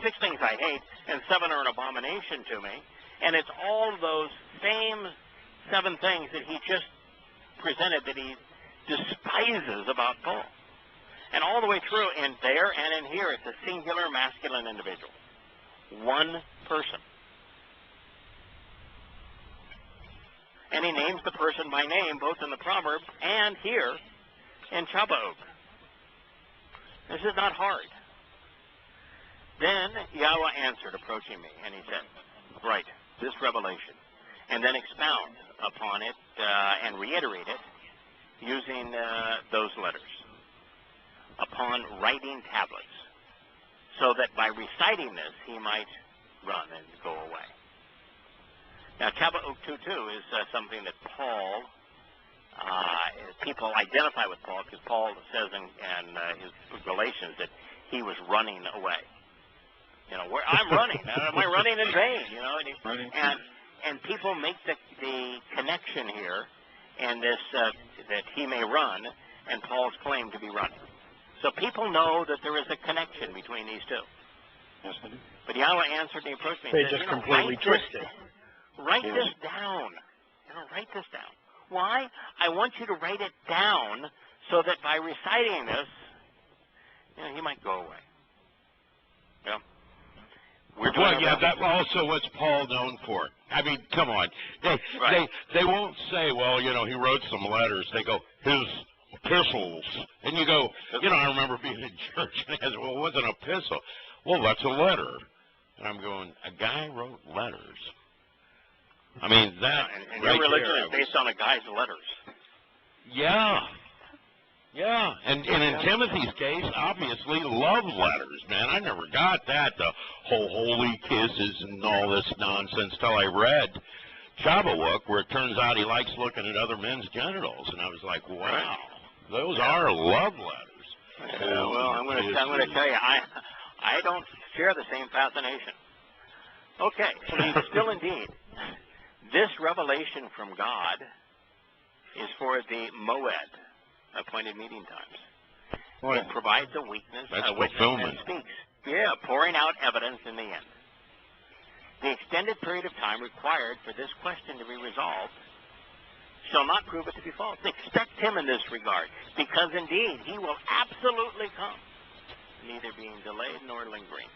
6 things I hate, and 7 are an abomination to me. And it's all those same 7 things that he just presented that he despises about Paul. And all the way through, in there and in here, it's a singular masculine individual. One person. And he names the person by name, both in the Proverbs and here in Shabbat. This is not hard. Then Yahweh answered, approaching me, and he said, write this revelation, and then expound upon it and reiterate it using those letters upon writing tablets, so that by reciting this he might run and go away. Now, Shabbat 2.2 is something that Paul, people identify with Paul, because Paul says in his Galatians that he was running away. I'm running. Am I running in vain? And people make the connection here, and this that he may run, and Paul's claim to be running. So people know that there is a connection between these two. Yes, I do. But Yahweh answered and he approached me and They said, just completely twisted. Write this down. Write this down. Why? I want you to write it down so that by reciting this, he might go away. That also was Paul known for. I mean, come on. They won't say, well, he wrote some letters. They go, his epistles. And you go, I remember being in church and I said, well, it wasn't an epistle. Well, that's a letter. And I'm going, a guy wrote letters. I mean, that... And your religion is based on a guy's letters. Yeah. Yeah. And in Timothy's case, obviously, love letters, man. I never got that, the whole holy kisses and all this nonsense, till I read Yahowah, where it turns out he likes looking at other men's genitals. And I was like, wow, those are love letters. Well, I'm going to tell you, I don't share the same fascination. Okay, still indeed, this revelation from God is for the Moed, appointed meeting times. It provides a witness and speaks. Yeah, pouring out evidence in the end. The extended period of time required for this question to be resolved shall not prove it to be false. Expect him in this regard, because indeed he will absolutely come, neither being delayed nor lingering.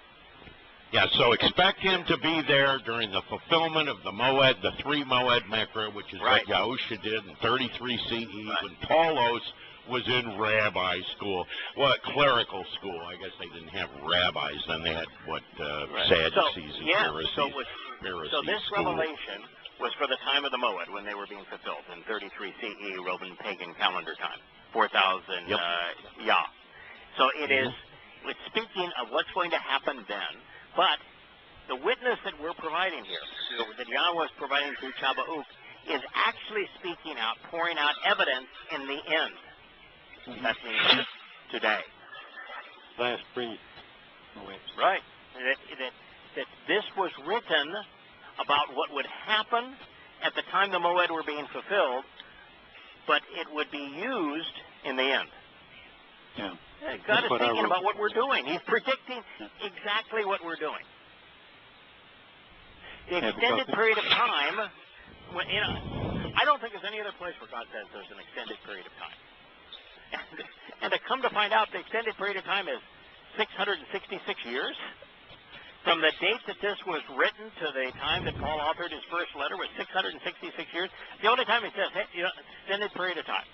Yeah, so expect him to be there during the fulfillment of the Moed, the 3 Moed Mekra, which is what Yahusha did in 33 CE when Paulos was in rabbi school. Well, clerical school. I guess they didn't have rabbis then. They had, Sadducees and Pharisees. So this revelation was for the time of the Moed, when they were being fulfilled in 33 CE, Roman pagan calendar time, 4,000 Yah. So it's speaking of what's going to happen then. But the witness that we're providing here, that Yahweh is providing through Shabbat, is actually speaking out, pouring out evidence in the end. That means today. Last 3 Right. That this was written about what would happen at the time the Moed were being fulfilled, but it would be used in the end. Yeah. God is thinking about what we're doing. He's predicting exactly what we're doing. The extended period of time, I don't think there's any other place where God says there's an extended period of time. And to come to find out, the extended period of time is 666 years? From the date that this was written to the time that Paul authored his first letter was 666 years. The only time he says, hey, extended period of time.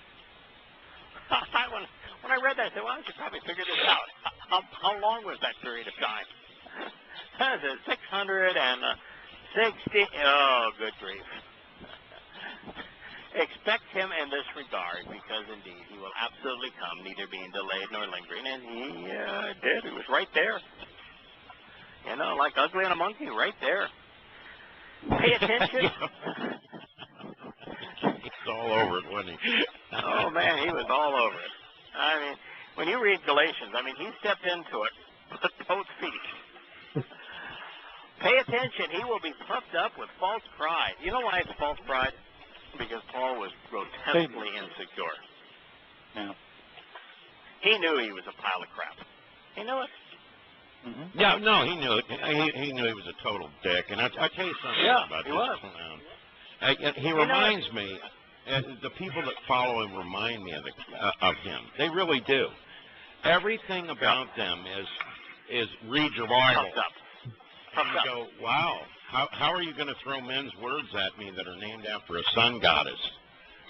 When I read that, I said, well, I should probably figure this out. How long was that period of time? That is 660. Oh, good grief. Expect him in this regard, because indeed he will absolutely come, neither being delayed nor lingering. And he did. He was right there. You know, like Ugly and a Monkey, right there. Pay attention. He's all over it, wasn't he? Oh, man, he was all over it. I mean, when you read Galatians, I mean, he stepped into it with both feet. Pay attention. He will be puffed up with false pride. You know why it's false pride? Because Paul was grotesquely insecure. Yeah. He knew he was a pile of crap. He knew it. Mm-hmm. Yeah, no, he knew it. He knew he was a total dick. And I'll tell you something about this clown. He reminds me, the people that follow him remind me of him. They really do. Everything about them is read your Bible. Puffed up. Go, wow, how are you going to throw men's words at me that are named after a sun goddess?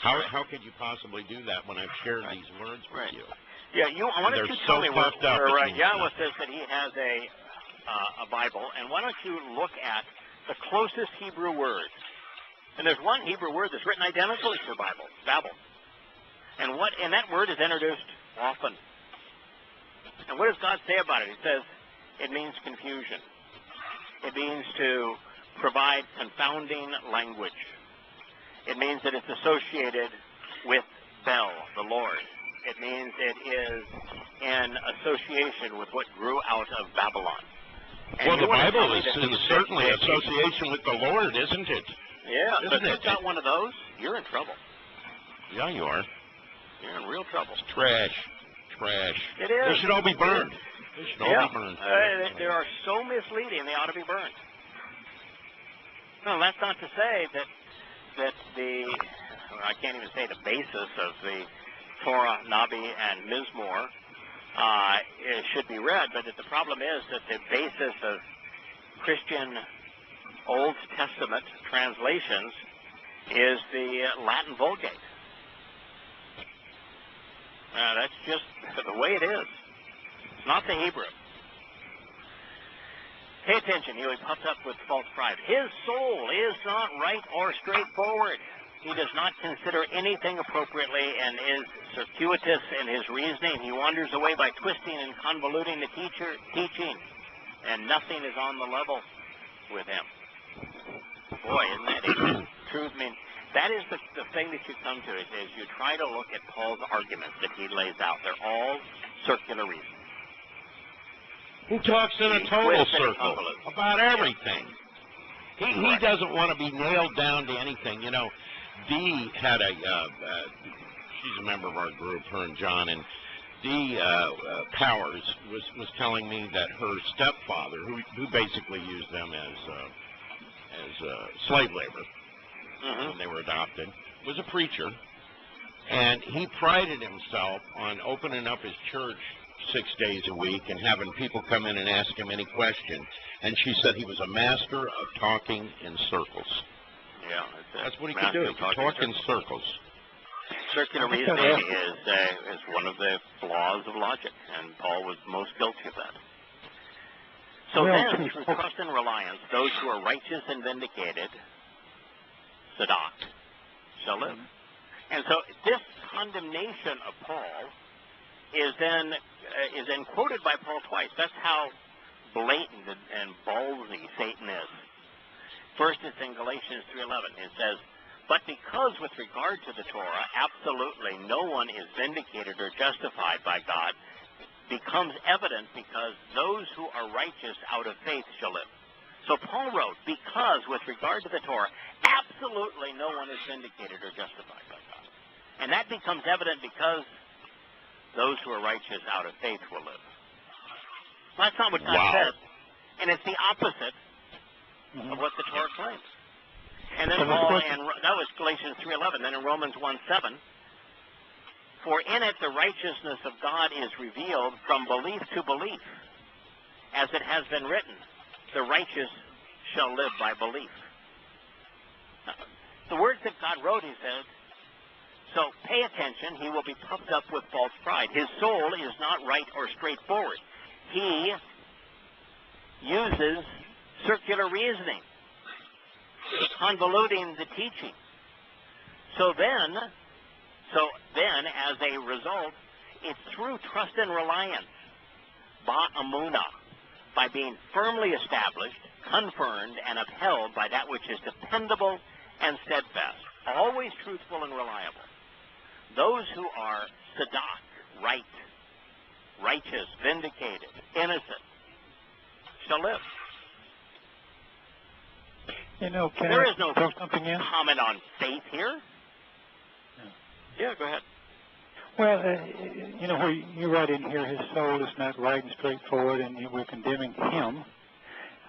How could you possibly do that when I've shared these words with you? Yeah, why don't you tell me where Yahweh says that he has a Bible, and why don't you look at the closest Hebrew word? And there's one Hebrew word that's written identically to the Bible, Babel. And that word is introduced often. And what does God say about it? He says it means confusion. It means to provide confounding language. It means that it's associated with Bel, the Lord. It means it is in association with what grew out of Babylon. And well, the Bible is certainly association with the Lord, isn't it? Yeah, but if you've got one of those, you're in trouble. Yeah, you are. You're in real trouble. It's trash. It is. They should all be burned. They should all be burned. They are so misleading, they ought to be burned. No, that's not to say that I can't even say the basis of the Torah, Nabi, and Mizmor should be read, but the problem is that the basis of Christian Old Testament translations is the Latin Vulgate. That's just the way it is. It's not the Hebrew. Pay attention. He was puffed up with false pride. His soul is not right or straightforward. He does not consider anything appropriately and is circuitous in his reasoning. He wanders away by twisting and convoluting the teaching, and nothing is on the level with him. Boy, isn't that a truth? I mean, that is the thing that you come to is you try to look at Paul's arguments that he lays out. They're all circular reasons. He talks in a total circle about everything. He doesn't want to be nailed down to anything. You know, Dee had she's a member of our group, her and John, and Dee Powers was telling me that her stepfather, who basically used them as slave labor when they were adopted, was a preacher, and he prided himself on opening up his church 6 days a week and having people come in and ask him any question. And she said he was a master of talking in circles. Yeah, that's what he could do. He could talk in circles. Circular reasoning is one of the flaws of logic, and Paul was most guilty of that. So then, through trust and reliance, those who are righteous and vindicated, Sadak, shall live. And so this condemnation of Paul is then quoted by Paul twice. That's how blatant and ballsy Satan is. First, it's in Galatians 3:11. It says, "But because with regard to the Torah, absolutely no one is vindicated or justified by God, becomes evident because those who are righteous out of faith shall live." So Paul wrote, because with regard to the Torah, absolutely no one is vindicated or justified by God. And that becomes evident because those who are righteous out of faith will live. Well, that's not what God says. And it's the opposite of what the Torah claims. And then that was Galatians 3:11. Then in Romans 1:7, "For in it the righteousness of God is revealed from belief to belief. as it has been written, the righteous shall live by belief. The words that God wrote, he said, so pay attention, he will be puffed up with false pride. His soul is not right or straightforward. He uses circular reasoning, convoluting the teaching. So then, as a result, it's through trust and reliance, ba'amunah, by being firmly established, confirmed, and upheld by that which is dependable and steadfast, always truthful and reliable. Those who are tzedak, right, righteous, vindicated, innocent, shall live. You know, there is no something in? comment on faith here. Yeah, go ahead. Well, you know, where you write in here, his soul is not right and straightforward, and we're condemning him.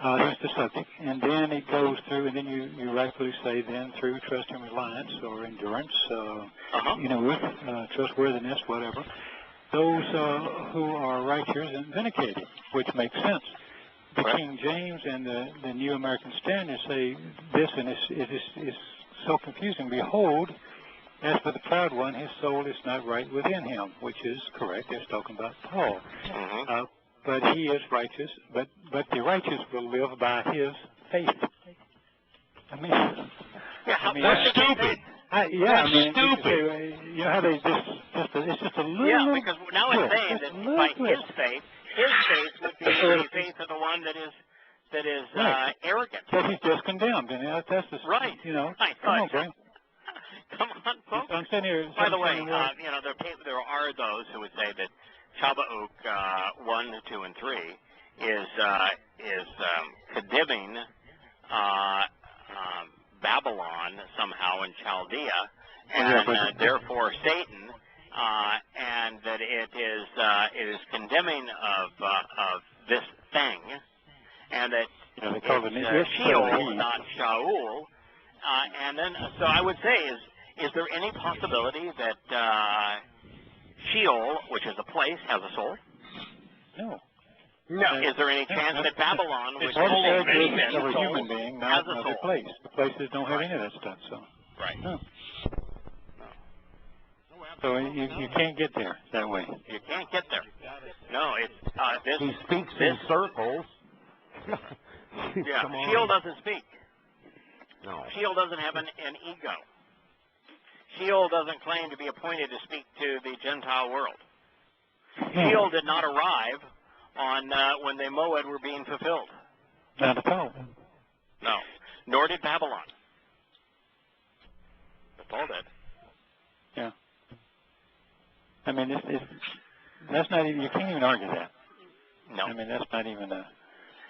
That's the subject. And then it goes through, and then you rightfully say, then through trust and reliance or endurance, you know, with trustworthiness, whatever, those who are righteous and vindicated, which makes sense. The King James and the New American Standard say this, and it's so confusing. Behold, as for the proud one, his soul is not right within him, which is correct. It's talking about Paul. But he is righteous, but the righteous will live by his faith. I mean, that's stupid. Stupid. You know how they it's just a little. Yeah, because now it's saying that by his faith would be the faith of the one that is arrogant. But he's just condemned, and that's the right. You know, come on, Brian. Come on, folks. I'm sitting here. By the way, you know, there are those who would say that Shabbat 1, 2, and 3 is condemning Babylon somehow in Chaldea, and therefore Satan, and that it is condemning of this thing, and that it's Sheol, not Shaul, and then so I would say is there any possibility that Sheol, which is a place, has a soul? No. Is there any chance that Babylon, which is a human being, not another place? The places don't have any of that stuff, so. Right. No. So you can't get there that way. You can't get there. No, it's this. He speaks in circles. Yeah, Sheol doesn't speak. No. Sheol doesn't have an ego. Sheol doesn't claim to be appointed to speak to the Gentile world. Sheol did not arrive on when the Moed were being fulfilled. Not at all. No. Nor did Babylon. But Paul did. Yeah. I mean, that's not even, you can't even argue that. No. I mean, that's not even a...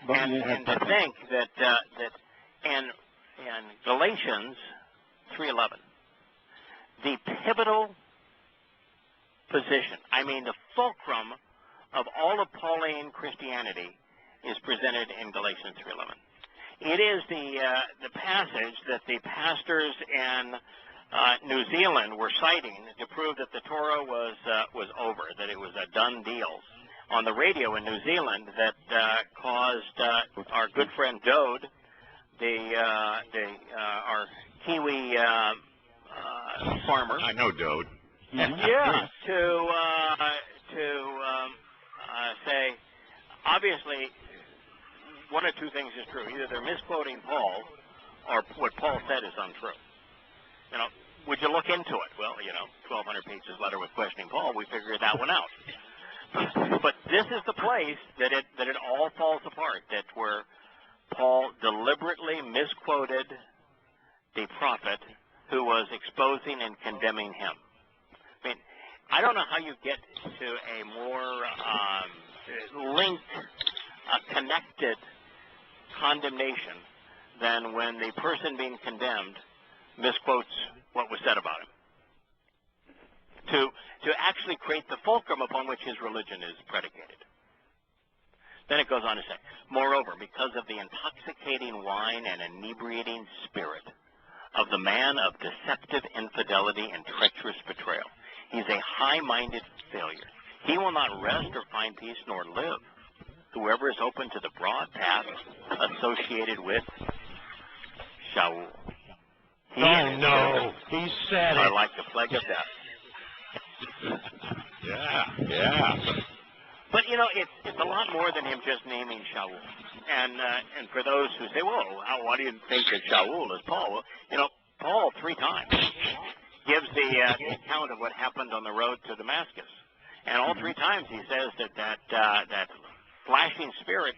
And to think that in Galatians 3:11, the pivotal position, I mean the fulcrum of all of Pauline Christianity is presented in Galatians 3:11. It is the passage that the pastors in New Zealand were citing to prove that the Torah was over, that it was a done deal. On the radio in New Zealand, that caused our good friend Dode, our Kiwi farmer. I know Dode. Yeah, to say, obviously, one of two things is true. Either they're misquoting Paul, or what Paul said is untrue. You know, would you look into it? Well, you know, 1,200 pages letter with questioning Paul, we figured that one out. But this is the place that it all falls apart. That where Paul deliberately misquoted the prophet who was exposing and condemning him. I mean, I don't know how you get to a more linked, connected condemnation than when the person being condemned misquotes what was said about him. To actually create the fulcrum upon which his religion is predicated. Then it goes on to say, moreover, because of the intoxicating wine and inebriating spirit of the man of deceptive infidelity and treacherous betrayal, he's a high-minded failure. He will not rest or find peace nor live, whoever is open to the broad path associated with Shaul. He said are it. like the plague of death. Yeah. But it's a lot more than him just naming Shaul. And for those who say, well, why do you think that Shaul is Paul? Well, Paul 3 times gives the account of what happened on the road to Damascus, and all 3 times he says that flashing spirit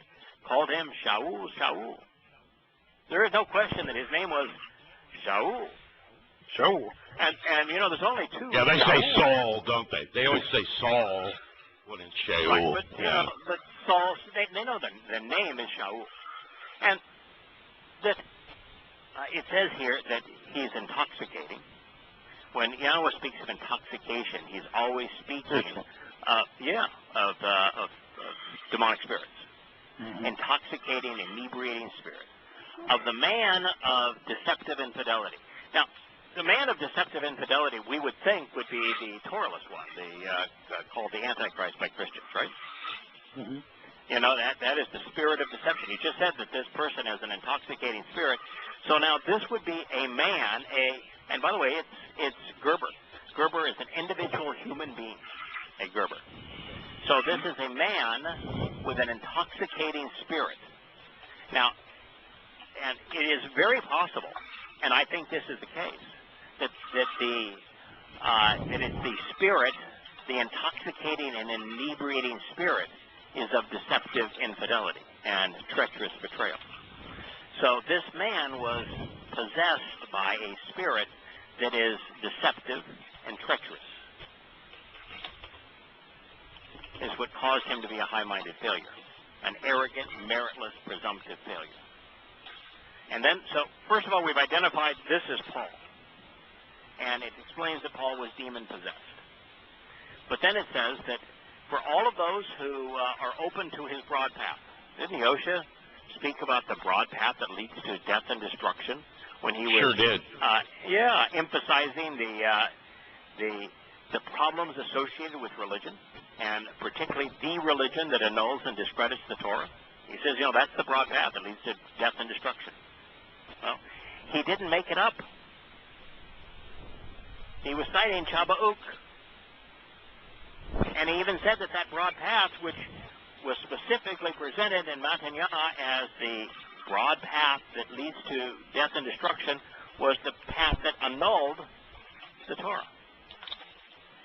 called him Shaul, Shaul. There is no question that his name was Shaul. Shaul. And there's only 2. Yeah, they Shaul. say Saul, don't they? They always say Saul when it's Shaul. Right, but Saul, they know the name is Shaul. And that it says here that he's intoxicating. When Yahweh speaks of intoxication, he's always speaking of demonic spirits. Intoxicating, inebriating spirit. Of the man of deceptive infidelity. Now, the man of deceptive infidelity, we would think, would be the Torahless one, called the Antichrist by Christians, right? That is the spirit of deception. He just said that this person has an intoxicating spirit. So now this would be a man, and by the way, it's Gerber. Gerber is an individual human being, a Gerber. So this is a man with an intoxicating spirit. Now, and it is very possible, and I think this is the case, that it's the spirit, the intoxicating and inebriating spirit, is of deceptive infidelity and treacherous betrayal. So this man was possessed by a spirit that is deceptive and treacherous. Is what caused him to be a high-minded failure, an arrogant, meritless, presumptive failure. And then, so first of all, we've identified this is Paul, and it explains that Paul was demon-possessed. But then it says that for all of those who are open to his broad path, didn't Yosha speak about the broad path that leads to death and destruction when he was sure did. Emphasizing the problems associated with religion, and particularly the religion that annuls and discredits the Torah? He says, that's the broad path that leads to death and destruction. Well, he didn't make it up. He was citing Shabbat. And he even said that broad path, which was specifically presented in Matanya as the broad path that leads to death and destruction, was the path that annulled the Torah.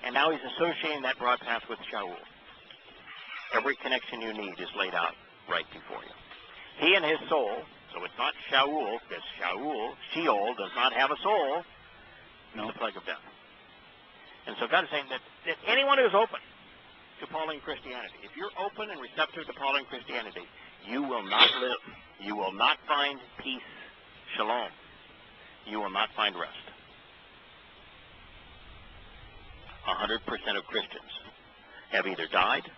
And now he's associating that broad path with Shaul. Every connection you need is laid out right before you. He and his soul, so it's not Shaul, because Sheol, does not have a soul, no. The plague of death. And so God is saying that anyone who is open to Pauline Christianity, if you're open and receptive to Pauline Christianity, you will not live. You will not find peace, shalom. You will not find rest. 100% of Christians have either died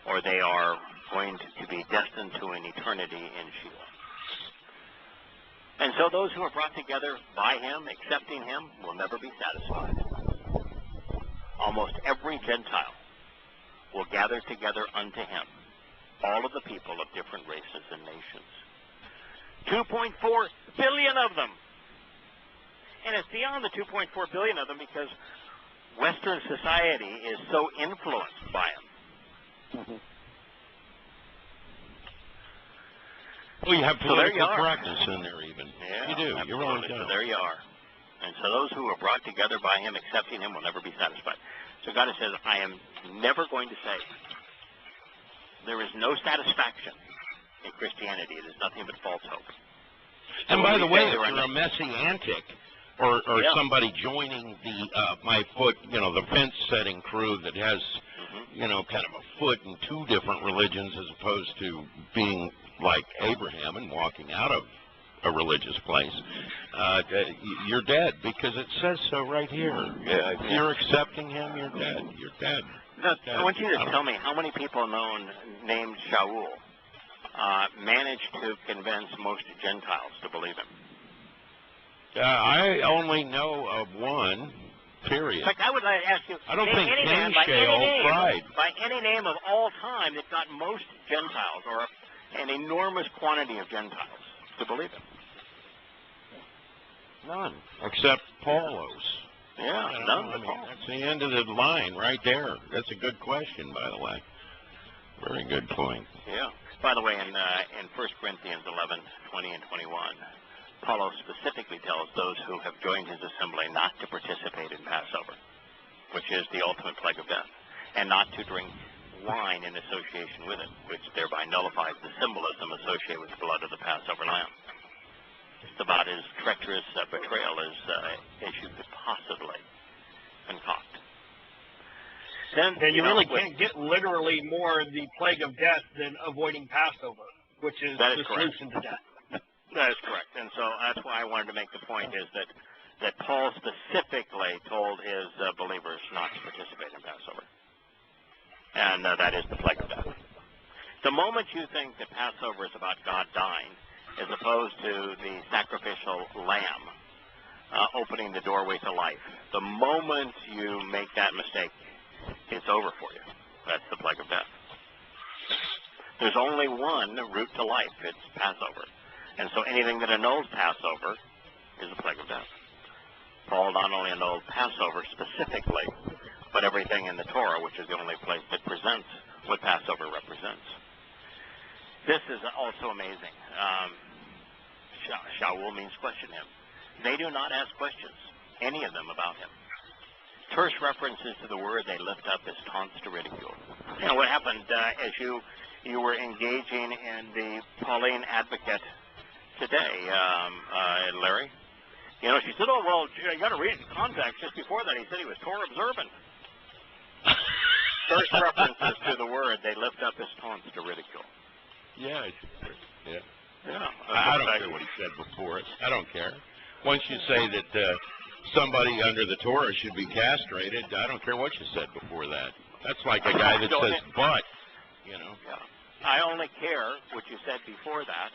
or they are going to be destined to an eternity in Sheol. And so those who are brought together by him, accepting him, will never be satisfied. Almost every Gentile will gather together unto him, all of the people of different races and nations. 2.4 billion of them. And it's beyond the 2.4 billion of them because Western society is so influenced by them. Well, you have political correctness in there even. Yeah, you do. Absolutely. You really do. So there you are. And so those who are brought together by him, accepting him, will never be satisfied. So God says, I am never going to say there is no satisfaction in Christianity. It is nothing but false hope. And by the way, if you're a messianic or somebody joining the the fence setting crew that has kind of a foot in 2 different religions as opposed to being like Abraham and walking out of a religious place, you're dead because it says so right here. If you're accepting him, you're dead. You're dead. I want you to tell me how many people named Shaul managed to convince most Gentiles to believe him. I only know of one, period. In fact, I would like to ask you, I don't name think any King man by any Sheol name, cried. by any name of all time that got most Gentiles, or an enormous quantity of Gentiles, to believe it. None, except Paulos. Yeah, You know, none. I mean, that's the end of the line right there. That's a good question, by the way. Very good point. Yeah. By the way, in 1 Corinthians 11:20 and 21, Paulo specifically tells those who have joined his assembly not to participate in Passover, which is the ultimate plague of death, and not to drink wine in association with it, which thereby nullifies the symbolism associated with the blood of the Passover lamb. It's about as treacherous a betrayal as you could possibly concoct. Then, And you really can't get literally more the plague of death than avoiding Passover, which is the solution to death. That is correct. And so that's why I wanted to make the point is that Paul specifically told his believers not to participate in Passover. And that is the plague of death. The moment you think that Passover is about God dying, as opposed to the sacrificial lamb opening the doorway to life, the moment you make that mistake, it's over for you. That's the plague of death. There's only one route to life. It's Passover. And so anything that annuls Passover is a plague of death. Paul not only annulled Passover specifically, but everything in the Torah, which is the only place that presents what Passover represents. This is also amazing. Shaul means question him. They do not ask questions, any of them, about him. Terse references to the word they lift up as taunts to ridicule. You know what happened as you were engaging in the Pauline advocate today, Larry? You know, she said, "Oh well, you got to read it in context." Just before that, he said he was Torah observant. Terse references to the word they lift up as taunts to ridicule. Yeah, yeah. Yeah. I don't care what he said before it. I don't care. Once you say that somebody under the Torah should be castrated, I don't care what you said before that. That's like a guy that says, but, you know. Yeah. I only care what you said before that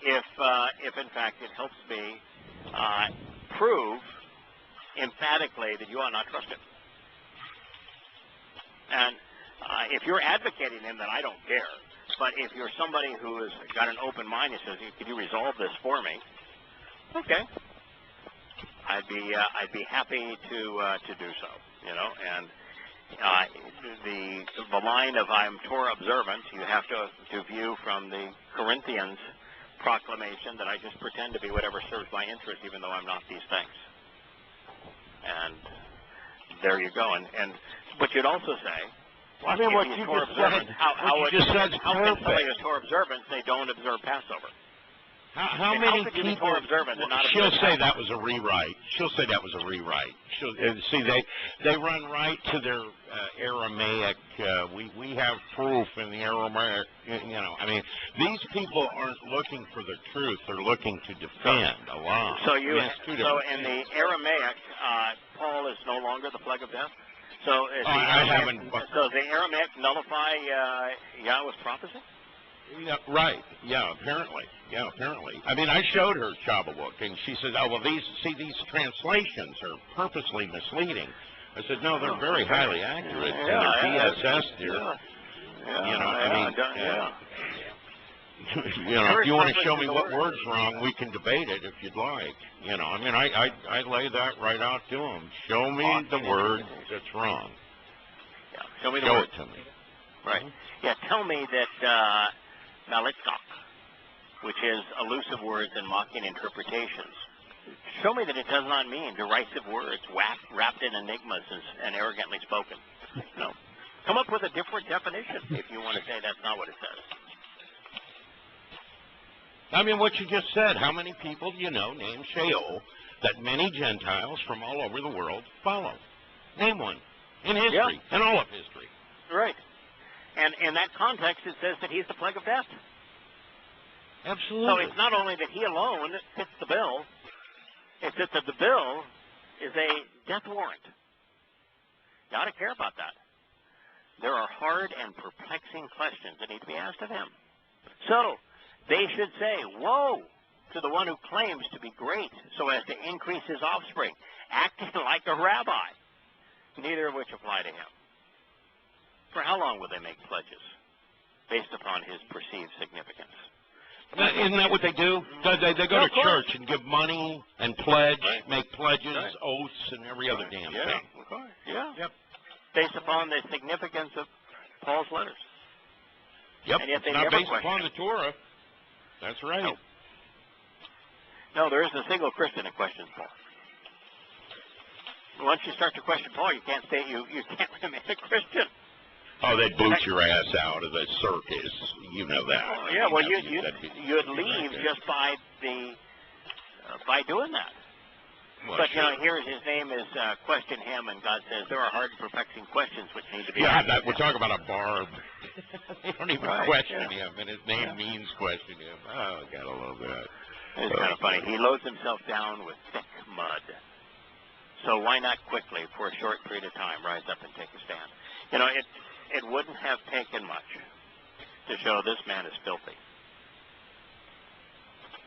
if in fact it helps me prove emphatically that you ought not trust him. And if you're advocating him, then I don't care. But if you're somebody who has got an open mind and says, "Could you resolve this for me?" Okay, I'd be happy to do so. You know, and the line of "I'm Torah observant," you have to view from the Corinthians proclamation that I just pretend to be whatever serves my interest, even though I'm not these things. And there you go. And but you'd also say, well, I mean, what you just said, how can somebody who's Torah observant say don't observe Passover? How many people? Torah observant and not she'll say Passover? that was a rewrite. She'll say that was a rewrite. See, they run right to their Aramaic. We have proof in the Aramaic. You know, I mean, these people aren't looking for the truth. They're looking to defend a lie. So so in the Aramaic, Paul is no longer the plague of death. So does the Aramaic nullify Yahweh's prophecy? Yeah, right. Yeah, apparently. I mean, I showed her Shabbat, and she said, "Oh, well, these translations are purposely misleading." I said, "No, they're very highly accurate. And they're DSS, dear." You know, I mean, you know, if you want to show me what word's wrong, we can debate it if you'd like. You know, I mean, I lay that right out to them. Show me the word that's wrong. Yeah, show me the word. word. Show it to me. Right. Yeah, tell me that malitkach, which is elusive words and mocking interpretations. Show me that it does not mean derisive words wrapped in enigmas and arrogantly spoken. No. Come up with a different definition if you want to say that's not what it says. I mean, what you just said, how many people do you know named Sheol that many Gentiles from all over the world follow? Name one. In history. In all of history. Right. And in that context, it says that he's the plague of death. Absolutely. So it's not only that he alone fits the bill, it's that the bill is a death warrant. You ought to care about that. There are hard and perplexing questions that need to be asked of him. So they should say, "Woe to the one who claims to be great so as to increase his offspring, acting like a rabbi, neither of which apply to him. For how long will they make pledges based upon his perceived significance? Isn't that what they do? They go to church and give money and pledge, make pledges, oaths, and every other damn thing. Of course. Yeah. Yep. Based upon the significance of Paul's letters. Yep. And yet they it's not never based upon the Torah. That's right. No, there isn't a single Christian that questions Paul. Once you start to question Paul, you can't remain a Christian. Oh, they'd boot your ass out of the circus. You know that. Oh, yeah, well, you'd leave just by doing that. Well, but, sure. here his name is Question Him, and God says there are hard and perplexing questions which need to be answered. We're talking about a barb. They don't even question him, and his name means question him. Oh, God, I love that. It's kind of funny. He loads himself down with thick mud. So why not quickly, for a short period of time, rise up and take a stand? It wouldn't have taken much to show this man is filthy.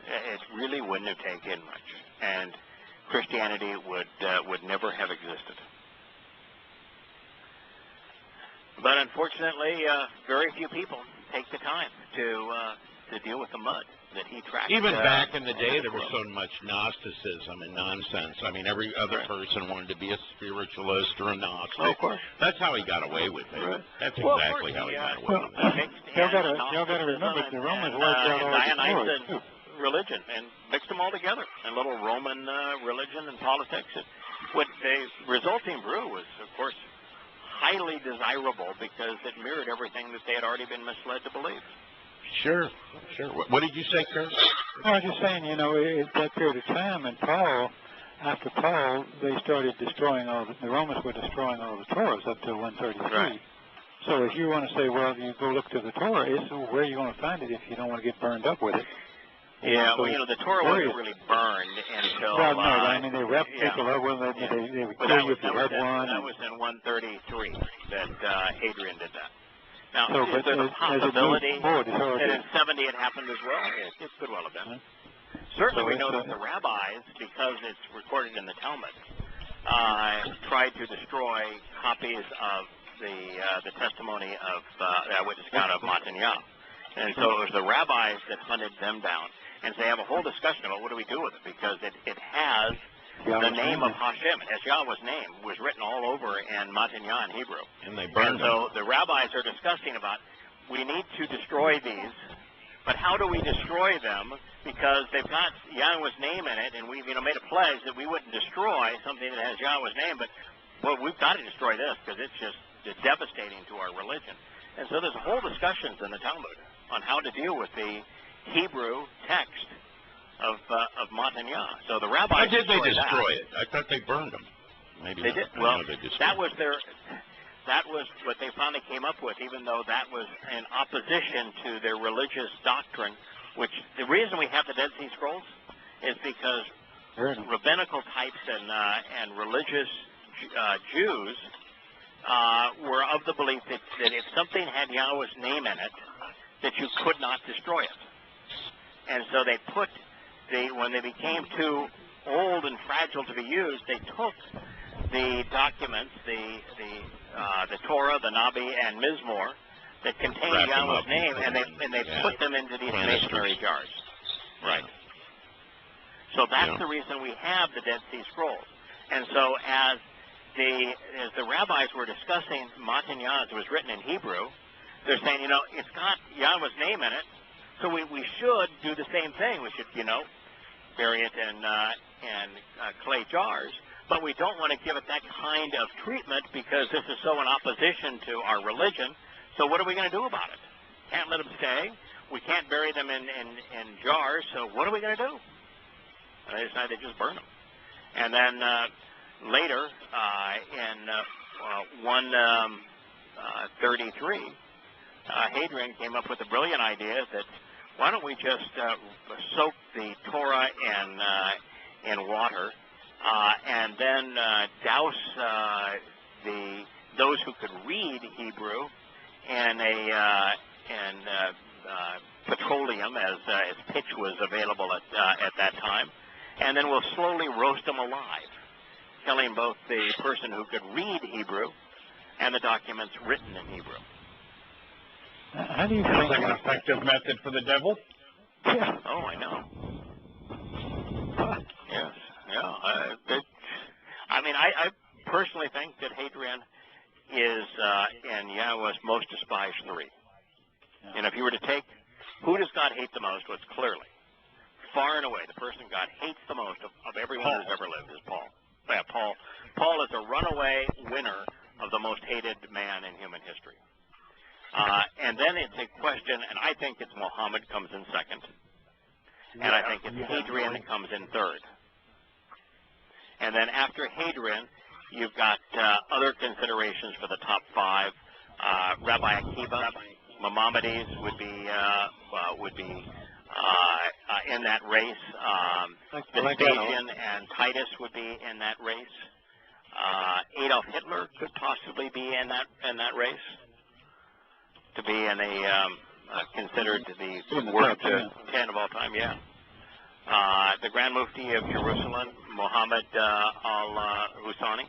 It really wouldn't have taken much, and Christianity would never have existed. But unfortunately, very few people take the time to deal with the mud that he tracked. Even back in the day, there was so much Gnosticism and nonsense. I mean, every other person wanted to be a spiritualist or a Gnostic. Oh, of course. That's how he got away with it. Right. That's exactly how he got away with it. Y'all got to remember, the Romans worked out all the Torah. Religion and mixed them all together. And little Roman religion and politics. What the resulting brew was, of course, highly desirable because it mirrored everything that they had already been misled to believe. Sure. What did you say, Kurt? I was just saying, at that period of time, and after Paul, they started destroying the Romans were destroying all the Torahs up to 133. Right. So if you want to say, well, you go look to the Torah, where are you going to find it if you don't want to get burned up with it? Yeah, well, the Torah wasn't really burned until... Well, no, I mean, they wrapped people up with it, they would kill you if you had one. That was in 133 that Hadrian did that. Now, so, is there a possibility that in 70 it happened as well? It could well have been. Certainly we know that the rabbis, because it's recorded in the Talmud, tried to destroy copies of the testimony of the witness account of Matanya. And so it was the rabbis that hunted them down. And so they have a whole discussion about what do we do with it, because it has the name of Hashem. It has Yahweh's name, was written all over in Matanya in Hebrew. And they burned them. So the rabbis are discussing about, we need to destroy these, but how do we destroy them? Because they've got Yahweh's name in it, and we've made a pledge that we wouldn't destroy something that has Yahweh's name, but we've got to destroy this because it's just devastating to our religion. And so there's a whole discussions in the Talmud on how to deal with the Hebrew text of Matanya. So the rabbis... Why did they destroy it? I thought they burned them. Maybe they did. Well, that was what they finally came up with, even though that was in opposition to their religious doctrine, which the reason we have the Dead Sea Scrolls is because rabbinical types and religious Jews were of the belief that if something had Yahweh's name in it, that you could not destroy it. And so they put when they became too old and fragile to be used, they took the documents, the Torah, the Nabi, and Mizmor that contained Yahweh's name, and they put them into these masonry jars. Right. So that's the reason we have the Dead Sea Scrolls. And so as the rabbis were discussing Matanya, as it was written in Hebrew, they're saying, it's got Yahweh's name in it, so we should do the same thing. We should, bury it in clay jars, but we don't want to give it that kind of treatment because this is so in opposition to our religion. So what are we going to do about it? Can't let them stay. We can't bury them in jars, so what are we going to do? And they decided to just burn them. And then later, in 133, Hadrian came up with a brilliant idea that why don't we just soak the Torah in water and then douse those who could read Hebrew in petroleum, as pitch was available at that time, and then we'll slowly roast them alive. killing both the person who could read Hebrew and the documents written in Hebrew. How do you Sounds think like an effective method for the devil. Yeah. Oh, I know. Yes. Yeah. I personally think that Hadrian is in Yahowah's most despised three. And if you were to take who does God hate the most, was clearly, far and away, the person God hates the most of everyone who's ever lived is Paul. Yeah, Paul is a runaway winner of the most hated man in human history. And then it's a question, and I think it's Muhammad comes in second, and I think it's Hadrian that comes in third. And then after Hadrian, you've got other considerations for the top five. Rabbi Akiba, Maimonides would be in that race. Vespasian and Titus would be in that race. Adolf Hitler could possibly be in that race, to be in considered the worst 10 of all time. Yeah. The Grand Mufti of Jerusalem, Muhammad al-Rassooli,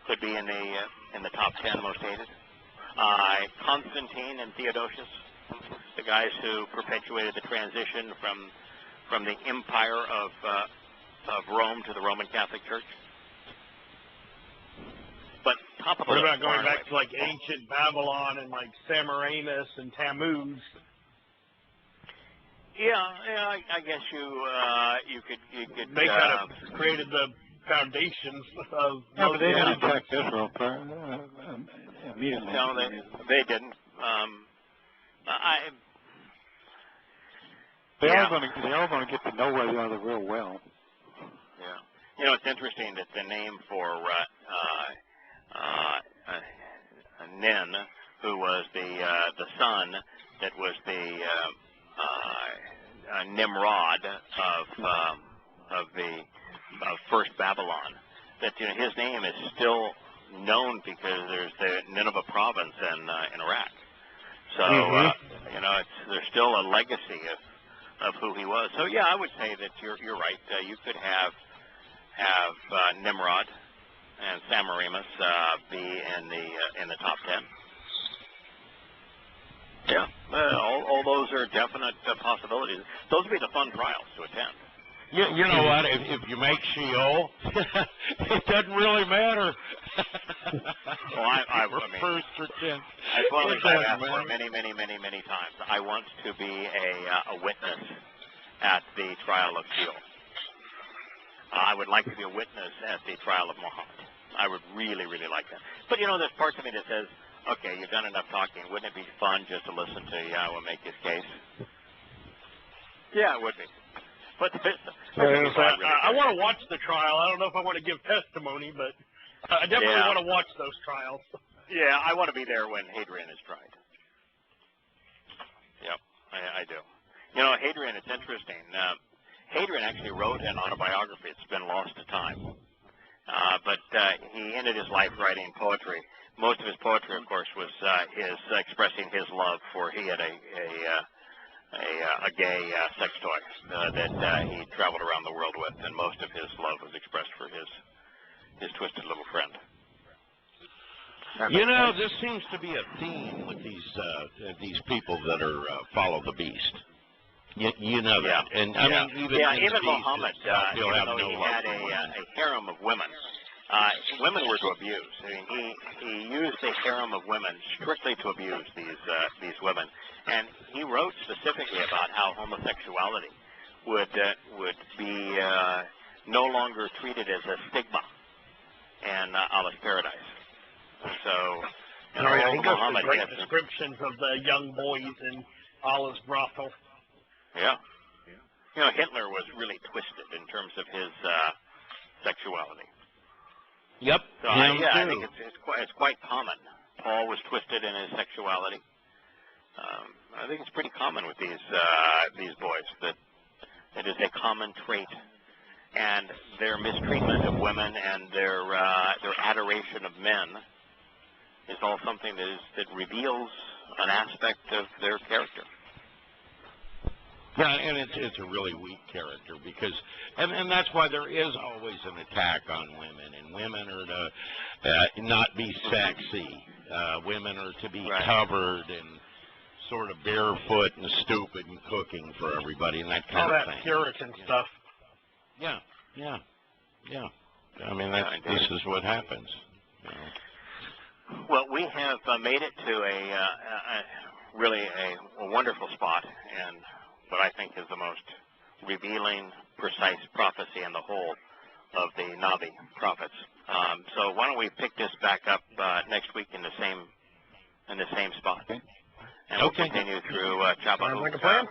could be in the top 10 most hated. Constantine and Theodosius, the guys who perpetuated the transition from the empire of Rome to the Roman Catholic Church. But top of the What list, about going back to like ancient Babylon and like Semiramis and Tammuz? Yeah, I guess you could. They kind of created the foundations of. No, but they didn't attack Israel immediately. No, they didn't. They're all going to get to know one another real well. Yeah. It's interesting that the name for Nin, who was the son that was the Nimrod of first Babylon, that his name is still known because there's the Nineveh province in Iraq. So there's still a legacy of who he was. So yeah, I would say that you're right. You could have Nimrod and Semiramis be in the top 10. Yeah, all those are definite possibilities. Those would be the fun trials to attend. You know what? If you make Sheol, it doesn't really matter. Well, I mean, first or 10. I've asked for many times. I want to be a witness at the trial of Sheol. I would like to be a witness at the trial of Muhammad. I would really like that. But there's parts of me that says, okay, you've done enough talking. Wouldn't it be fun just to listen to Yahowah make his case? Yeah, it would be. But I want to watch the trial. I don't know if I want to give testimony, but I definitely want to watch those trials. Yeah, I want to be there when Hadrian is tried. Yep, I do. Hadrian, it's interesting. Hadrian actually wrote an autobiography. It's been lost to time. But he ended his life writing poetry. Most of his poetry, of course, was his expressing his love for he had a gay sex toy that he traveled around the world with, and most of his love was expressed for his twisted little friend. This seems to be a theme with these people that are follow the beast. You know that, and even Muhammad, even though he had a harem of women. Women were to abuse. I mean, he used the harem of women strictly to abuse these women, and he wrote specifically about how homosexuality would be no longer treated as a stigma in Allah's paradise. So, he goes through great descriptions of the young boys in Allah's brothel. Yeah. Hitler was really twisted in terms of his sexuality. Yep. So I think it's quite common. Paul was twisted in his sexuality. I think it's pretty common with these boys that it is a common trait, and their mistreatment of women and their adoration of men is all something that reveals an aspect of their character. Yeah, and it's a really weak character because, and that's why there is always an attack on women, and women are to not be sexy. Women are to be covered and sort of barefoot and stupid and cooking for everybody and that kind of thing. All that Puritan stuff. Yeah. I mean, this is what happens. You know. Well, we have made it to really a wonderful spot, and what I think is the most revealing, precise prophecy in the whole of the Navi prophets. So why don't we pick this back up next week in the same spot, and we'll continue through Shabbat. Like a plan?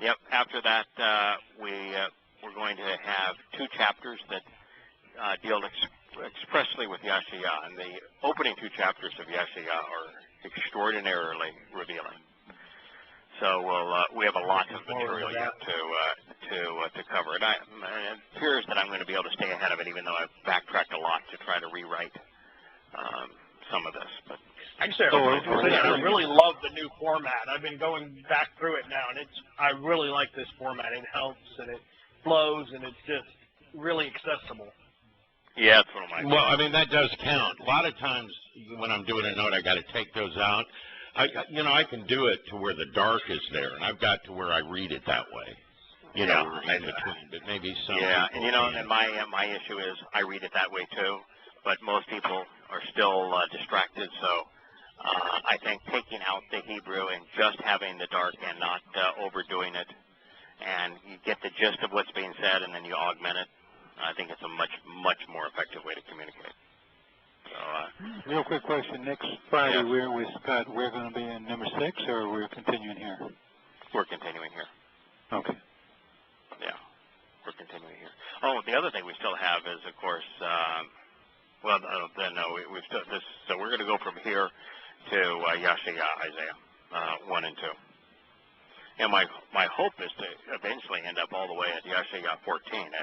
Yep. After that, we're going to have two chapters that deal expressly with Yahshua, and the opening two chapters of Yahshua are extraordinarily revealing. So we have a lot of material yet to cover. And it appears that I'm going to be able to stay ahead of it, even though I've backtracked a lot to try to rewrite some of this. But actually, I really love the new format. I've been going back through it now, and I really like this format. It helps, and it flows, and it's just really accessible. Yeah, that's one of my. Well, I mean, that does count. A lot of times when I'm doing a note, I got to take those out. I can do it to where the dark is there, and I've got to where I read it that way. In between, but maybe some. Yeah, and and my issue is I read it that way too, but most people are still distracted. So I think taking out the Hebrew and just having the dark and not overdoing it, and you get the gist of what's being said, and then you augment it. I think it's a much more effective way to communicate. So, real quick question. Next Friday, we're with Scott. We're going to be in number 6, or we're continuing here? We're continuing here. Okay. Yeah, we're continuing here. Oh, the other thing we still have is, of course, we still this. So we're going to go from here to Yahshua, Isaiah 1 and 2. And my hope is to eventually end up all the way at Yahshua 14.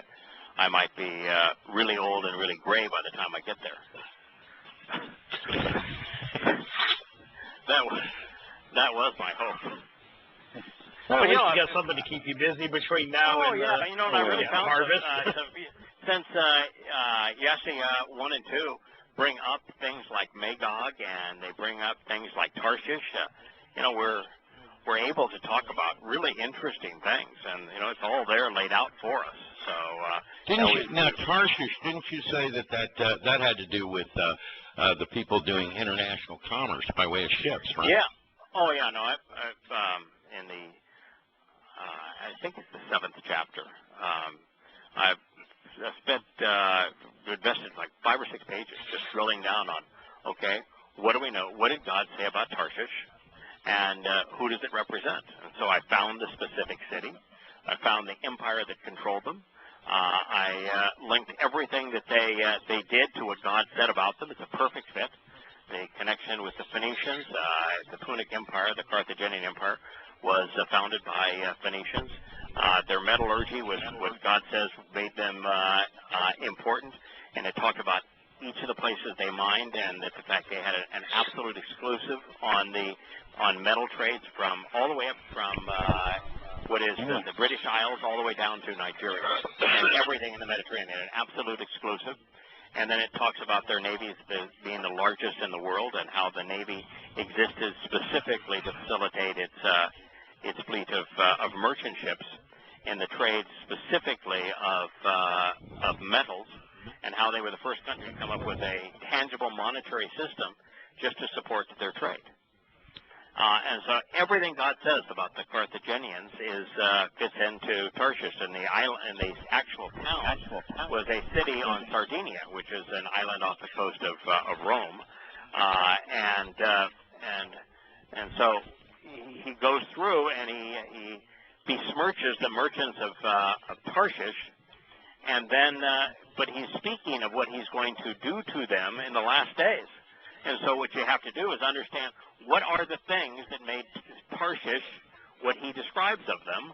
I might be really old and really gray by the time I get there. That was my hope. Well, you got something to keep you busy between now and I really found harvest. Since Yahshua 1 and 2 bring up things like Magog, and they bring up things like Tarshish, we're able to talk about really interesting things, and it's all there laid out for us. So now Tarshish, didn't you say that had to do with the people doing international commerce by way of ships, right? Yeah. Oh yeah. No, I've in the I think it's the 7th chapter. I've invested like 5 or 6 pages just drilling down on, what do we know? What did God say about Tarshish? And who does it represent? And so I found the specific city. I found the empire that controlled them. I linked everything that they did to what God said about them. It's a perfect fit. The connection with the Phoenicians, the Punic Empire, the Carthaginian Empire, was founded by Phoenicians. Their metallurgy was what God says made them important, and it talked about each of the places they mined, and that the fact they had an absolute exclusive on metal trades from all the way up from what is the British Isles all the way down to Nigeria, and everything in the Mediterranean, an absolute exclusive. And then it talks about their navies being the largest in the world, and how the Navy existed specifically to facilitate its fleet of merchant ships in the trade specifically of metals, and how they were the first country to come up with a tangible monetary system just to support their trade. And so everything God says about the Carthaginians fits into Tarshish, and the island, and the actual town was a city on Sardinia, which is an island off the coast of Rome, and so he goes through and he besmirches the merchants of Tarshish, and then but he's speaking of what he's going to do to them in the last days. And so what you have to do is understand what are the things that made Tarshish what he describes of them,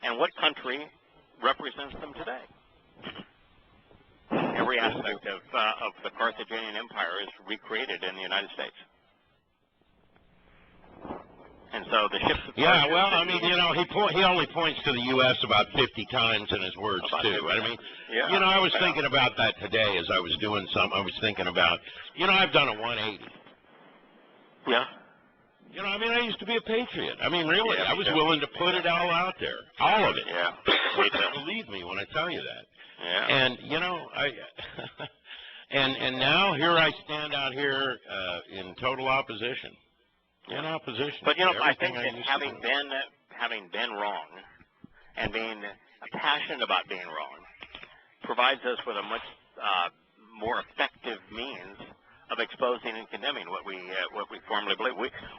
and what country represents them today. Every aspect of the Carthaginian Empire is recreated in the United States. And so the ships of yeah, Tarshish, well, I mean, he only points to the U.S. about 50 times in his words, too. I mean, I was thinking about that today as I was doing some. I was thinking about, I've done a 180. Yeah. I mean, I used to be a patriot. I mean, really, Yeah, I was willing to put it all out there, all of it. Yeah. Believe me when I tell you that. Yeah. And and now here I stand out here in total opposition. In opposition. But I think that having been wrong and being passionate about being wrong provides us with a much more effective means of exposing and condemning what we formally believe.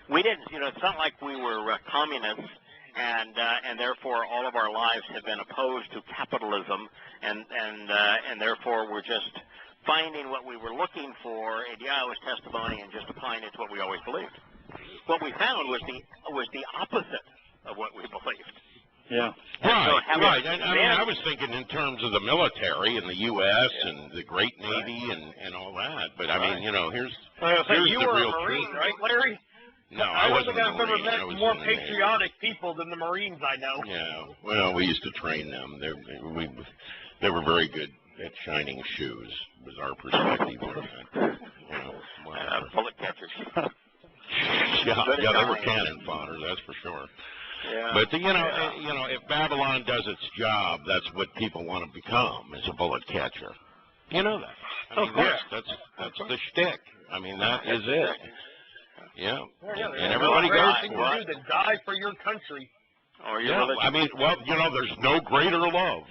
We didn't, it's not like we were communists and therefore all of our lives have been opposed to capitalism and therefore we're just finding what we were looking for in Yahweh's testimony and just applying it to what we always believed. What we found was the opposite of what we believed. Yeah. Right. And, I mean, I was thinking in terms of the military and the U.S. and the great Navy and all that. But, I mean, here's you the were real a Marine, truth. right, Larry? No, I wasn't a I've ever Marine. met more patriotic people than the Marines I know. Yeah. Well, we used to train them. They were very good at shining shoes, was our perspective on that. Bullet catchers. Yeah, they were cannon fodder, that's for sure. Yeah. But if Babylon does its job, that's what people want to become, is a bullet catcher. You know that. I mean, that's the shtick. I mean, that is it. Yeah. And everybody goes for it. To die for your country. Or your religion. I mean, well, there's no greater love.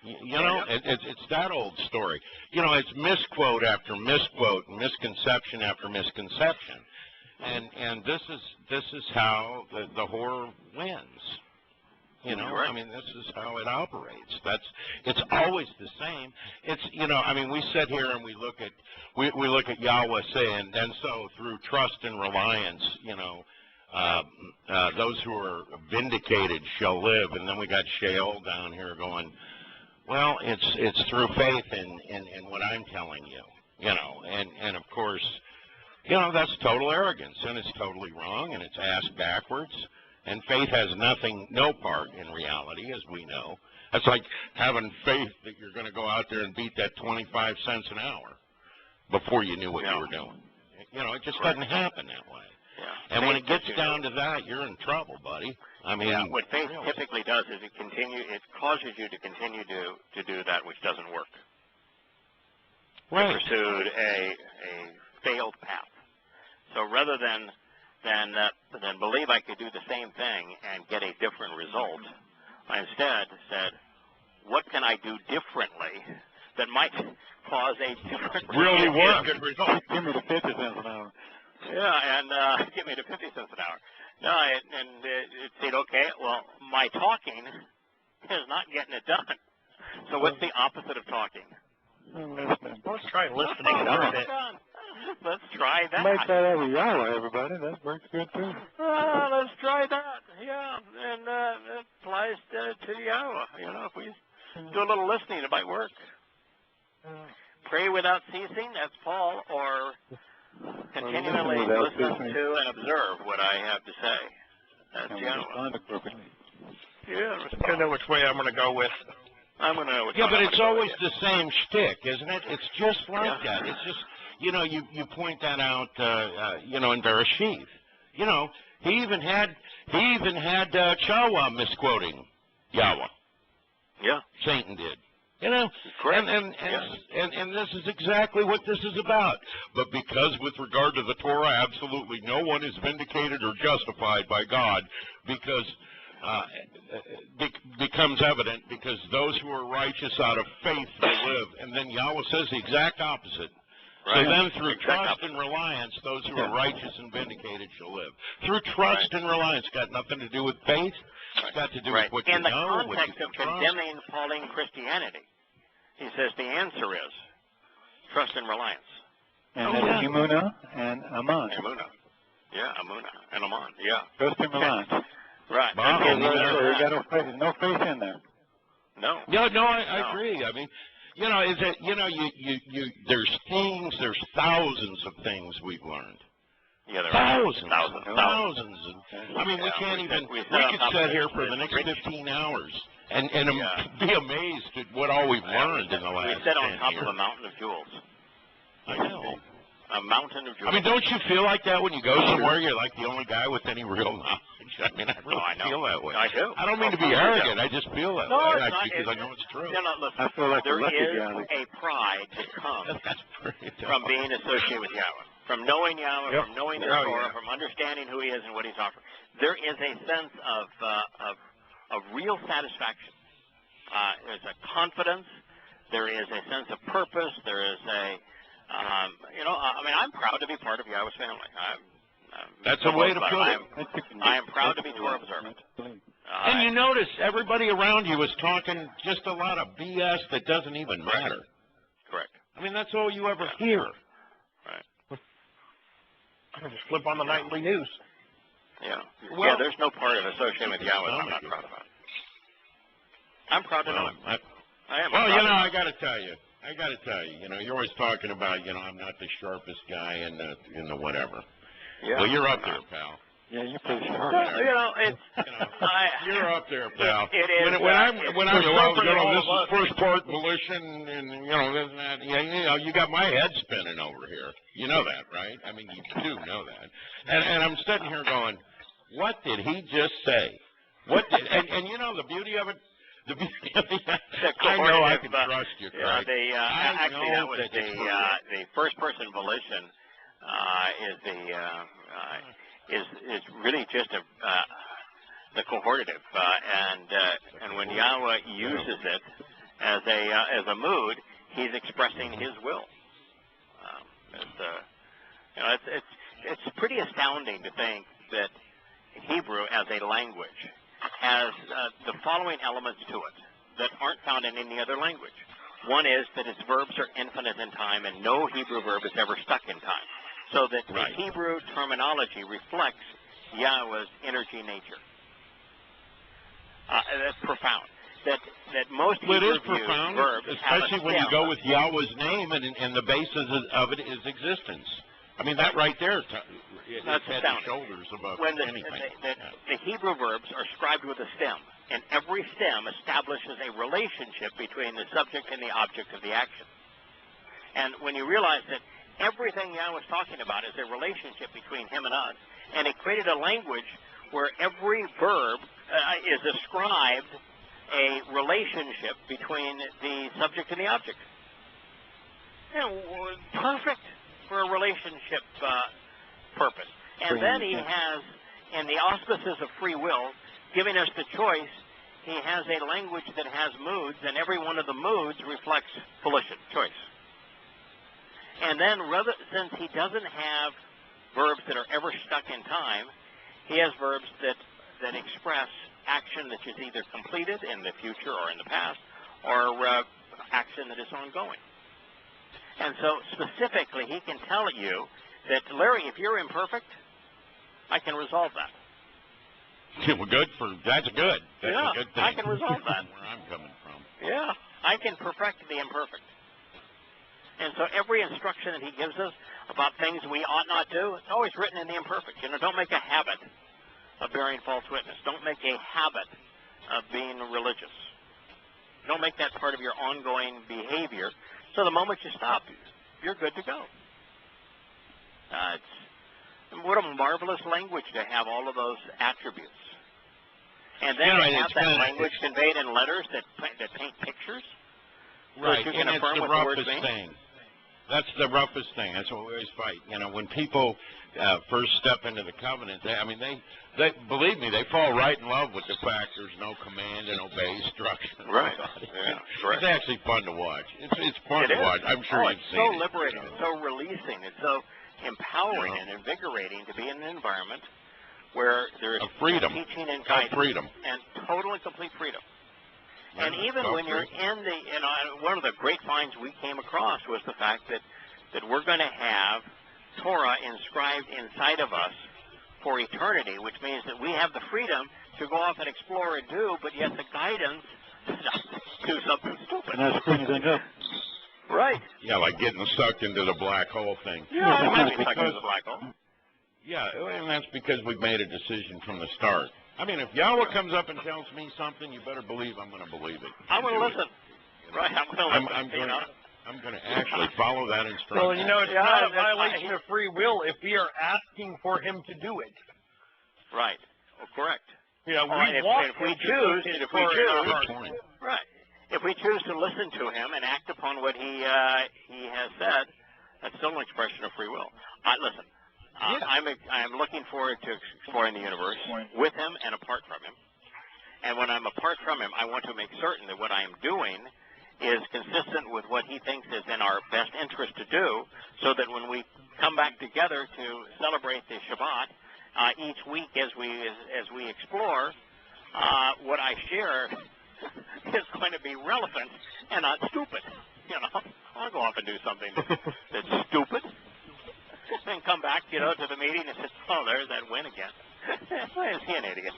It's that old story. It's misquote after misquote, and misconception after misconception. And this is how the whore wins. I mean, this is how it operates. It's always the same. It's I mean, we sit here and we look at Yahweh saying, and so through trust and reliance, those who are vindicated shall live. And then we got Sheol down here going, well, it's through faith in what I'm telling you, and of course. That's total arrogance, and it's totally wrong, and it's ass backwards, and faith has no part in reality, as we know. That's like having faith that you're going to go out there and beat that 25 cents an hour before you knew what you were doing. It just doesn't happen that way. Yeah. And when it gets down to that, you're in trouble, buddy. I mean, what faith typically does is it causes you to continue to do that which doesn't work. Right. You pursued a failed path. So rather than believe I could do the same thing and get a different result, I instead said, what can I do differently that might cause a different really result? good result? Give me the 50 cents an hour. Yeah, and give me the 50 cents an hour. No, it said, okay, well, my talking is not getting it done. So what's the opposite of talking? Listening. Let's try listening for a bit. Let's try that. Make that out of Yahweh, everybody. That works good, too. Let's try that. Yeah, and it applies to Yahweh. If we do a little listening, it might work. Pray without ceasing, that's Paul, or continually listen to and observe what I have to say. That's Yahweh. Yeah, I don't know which way I'm going to go with. I'm going to know. Yeah, but it's always the same shtick, isn't it? It's just like that. It's just, you point that out, in Bereshith. He even had Towrah misquoting Yahweh. Yeah. Satan did. Correct. And this is exactly what this is about. But because with regard to the Torah, absolutely no one is vindicated or justified by God, because becomes evident, because those who are righteous out of faith will live. And then Yahweh says the exact opposite. Right. So then through trust and reliance, those who are righteous and vindicated shall live. Through trust and reliance, got nothing to do with faith. It's got to do with what you know, what you In the context of condemning Pauline Christianity, he says the answer is trust and reliance. And that's Emunah and Aman. Emunah. Yeah, Emunah and Aman. Yeah. Trust and reliance. Right. No faith in there. No. No, I agree. I mean, there's thousands of things we've learned. Yeah, there thousands. are And, I mean, we can't even. We could sit here for the next 15 hours and be amazed at what all we've learned in the last 10 years. We sit on top of a mountain of jewels. I know. A mountain of jewels. I mean, don't you feel like that when you go somewhere? You're like the only guy with any real knowledge. I mean, I really feel that way. I do. I don't mean to be arrogant. I just feel that way because I know it's true. No, listen, I feel like there a lucky is guy. a pride that comes That's from being associated with Yahweh, from knowing Yahweh, Yep. from knowing the Torah, from understanding who He is and what He's offering. There is a sense of real satisfaction. There's a confidence. There is a sense of purpose. There is a I mean, I'm proud to be part of Yahweh's family. That's a way to put it. I am proud to be Torah observant. And you notice everybody around you is talking just a lot of BS that doesn't even matter. Correct. I mean, that's all you ever hear. Right. I just flip on the nightly news. Yeah. Well, there's no part of associating with Yahweh that I'm not proud about. I'm proud to know Him. I am. Well, I got to tell you. You're always talking about, I'm not the sharpest guy in the whatever. Yeah. Well, you're up there, pal. Yeah, you're pretty sharp. You're up there, pal. It is. When I'm this all is first part volition, and this and that. You got my head spinning over here. You know that, right? I mean, you do know that. And I'm sitting here going, what did he just say? And the beauty of it. I know I can trust you, Craig. Actually, that was the first-person volition is really just the cohortative, and when Yahweh uses it as a mood, He's expressing His will. It's pretty astounding to think that Hebrew as a language has the following elements to it that aren't found in any other language. One is that its verbs are infinite in time, and no Hebrew verb is ever stuck in time. So that the Hebrew terminology reflects Yahweh's energy nature. That's profound. That most Hebrew verbs especially when you go with Yahweh's name and the basis of it is existence. I mean, that right there, that's head and shoulders above anything. The Hebrew verbs are scribed with a stem, and every stem establishes a relationship between the subject and the object of the action. And when you realize that everything Yahweh was talking about is a relationship between Him and us, and it created a language where every verb is ascribed a relationship between the subject and the object. Perfect for a relationship purpose. And then He has, in the auspices of free will, giving us the choice. He has a language that has moods, and every one of the moods reflects volition, choice. And then, since He doesn't have verbs that are ever stuck in time, He has verbs that express action that is either completed in the future or in the past, or action that is ongoing. And so, specifically, He can tell you that, Larry, if you're imperfect, I can resolve that. That's good. That's a good thing. I can resolve that. Where I'm coming from. Yeah, I can perfect the imperfect. And so every instruction that He gives us about things we ought not do, it's always written in the imperfect. Don't make a habit of bearing false witness. Don't make a habit of being religious. Don't make that part of your ongoing behavior. So the moment you stop, you're good to go. What a marvelous language to have all of those attributes. And then have that language conveyed in letters that paint pictures. Right, so you can and it's affirm the what the words roughest mean. thing. That's the roughest thing. That's what we always fight. When people first step into the covenant, they believe me, they fall right in love with the fact there's no command and obey structure. Right. Yeah, it's actually fun to watch. It's fun to watch. I'm sure you've seen it. It's so liberating. It's so releasing. It's so empowering and invigorating to be in an environment where there is freedom, teaching and guidance, freedom, and total and complete freedom. And even when you're in one of the great finds we came across was the fact that we're going to have Torah inscribed inside of us for eternity, which means that we have the freedom to go off and explore and do, but yet the guidance to do something stupid. And that's clean things up. Right. Yeah, like getting sucked into the black hole thing. Yeah, it might be sucked into the black hole. Yeah, and that's because we've made a decision from the start. I mean, if Yahweh comes up and tells me something, you better believe I'm going to believe it. I'm going to listen. Right, I'm going to listen. I'm going to actually follow that instruction. Well, it's not a violation of free will if we are asking for him to do it. Right. Well, correct. We want if we choose, right. If we choose to listen to him and act upon what he has said, that's still an expression of free will. Listen, I'm looking forward to exploring the universe with him and apart from him. And when I'm apart from him, I want to make certain that what I am doing is consistent with what he thinks is in our best interest to do, so that when we come back together to celebrate the Shabbat each week as we explore, what I share is going to be relevant and not stupid. I'll go off and do something that's stupid, and come back, to the meeting and say, "Oh, there's that win again." Why is he an idiot?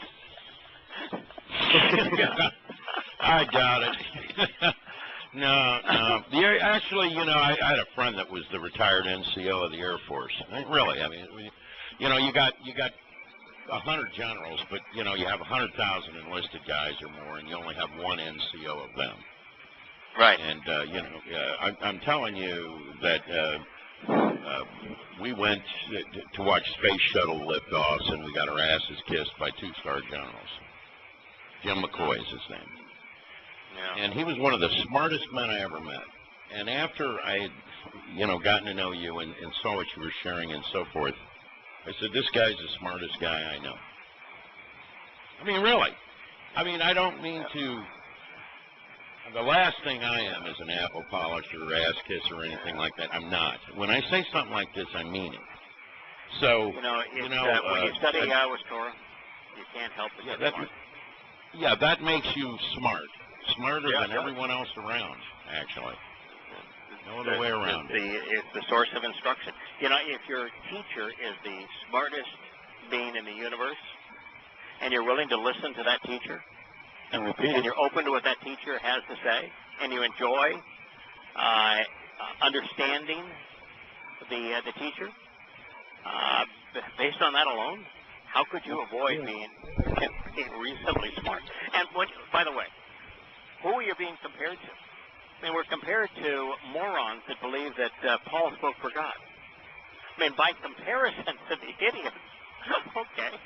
I got it. No. Yeah, actually, I had a friend that was the retired NCO of the Air Force. Really, I mean, you got 100 generals, but you have 100,000 enlisted guys or more, and you only have one NCO of them. Right. And I'm telling you that we went to watch space shuttle liftoffs, and we got our asses kissed by 2-star generals. Jim McCoy is his name. Yeah. And he was one of the smartest men I ever met. And after I had, gotten to know you and saw what you were sharing and so forth, I said, this guy's the smartest guy I know. I mean, really. I mean, I don't mean to... The last thing I am is an apple polisher or ass kisser or anything like that. I'm not. When I say something like this, I mean it. So, when you study Yahweh's Torah, you can't help but get smart. Yeah, that makes you smart. Smarter than everyone else around, actually. No other way around it. It's the source of instruction. If your teacher is the smartest being in the universe, and you're willing to listen to that teacher, and you're open to what that teacher has to say, and you enjoy understanding the teacher, based on that alone, how could you avoid being reasonably smart? And by the way, who are you being compared to? I mean, we're compared to morons that believe that Paul spoke for God. I mean, by comparison to the idiots, okay.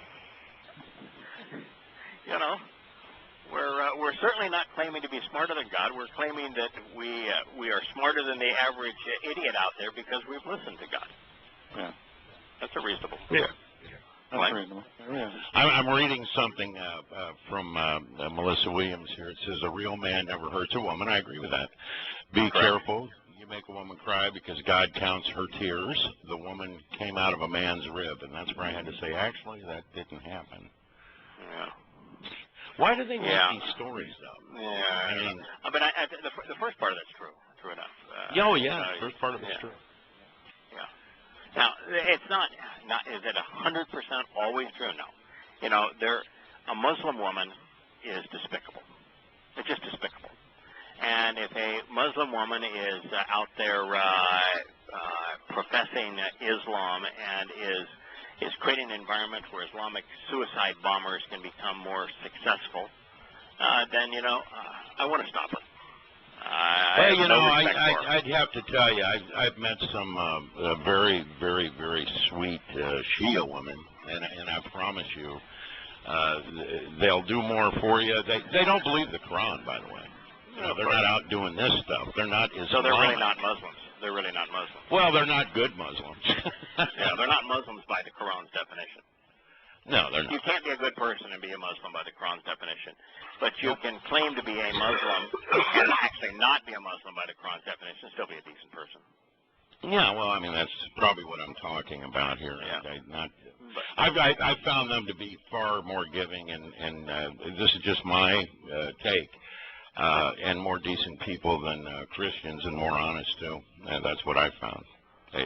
We're certainly not claiming to be smarter than God. We're claiming that we are smarter than the average idiot out there because we've listened to God. Yeah. That's a reasonable. Yeah. That's reasonable. Yeah. I'm reading something from Melissa Williams here. It says, a real man never hurts a woman. I agree with that. Be careful. You make a woman cry because God counts her tears. The woman came out of a man's rib. And that's where I had to say, actually, that didn't happen. Yeah. Why do they make these stories up? Yeah. I mean, but the first part of that's true. True enough. The first part of it's true. Yeah. Now, it's not. Is it 100% always true? No. A Muslim woman is despicable. It's just despicable. And if a Muslim woman is out there professing Islam and is creating an environment where Islamic suicide bombers can become more successful, then, I want to stop her. I'd have to tell you, I've met some very, very, very sweet Shia women, and I promise you, they'll do more for you. They don't believe the Quran, by the way. They're not out doing this stuff. They're not Islamic. So they're really not Muslims. They're really not Muslims. Well, they're not good Muslims. Yeah, they're not Muslims by the Quran's definition. No, they're not. You can't be a good person and be a Muslim by the Quran's definition. But you can claim to be a Muslim and actually not be a Muslim by the Quran's definition and still be a decent person. Yeah, well, I mean, that's probably what I'm talking about here. Yeah. I've found them to be far more giving, and this is just my take, and more decent people than Christians, and more honest, too. And that's what I found.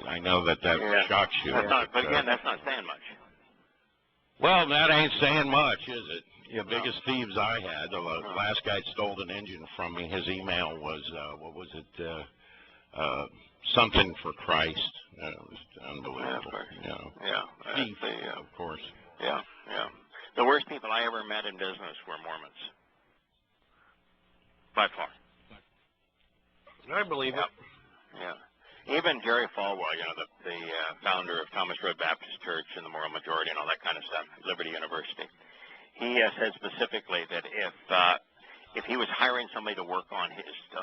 I know that shocks you. But again, that's not saying much. Well, that ain't saying much, is it? The biggest thieves I had, the last guy stole an engine from me. His email was, something for Christ. was unbelievable. Yeah. Of course. Yeah. The worst people I ever met in business were Mormons. By far. I believe it. Yeah. Even Jerry Falwell, the founder of Thomas Road Baptist Church and the Moral Majority and all that kind of stuff, Liberty University, he said specifically that if he was hiring somebody to work on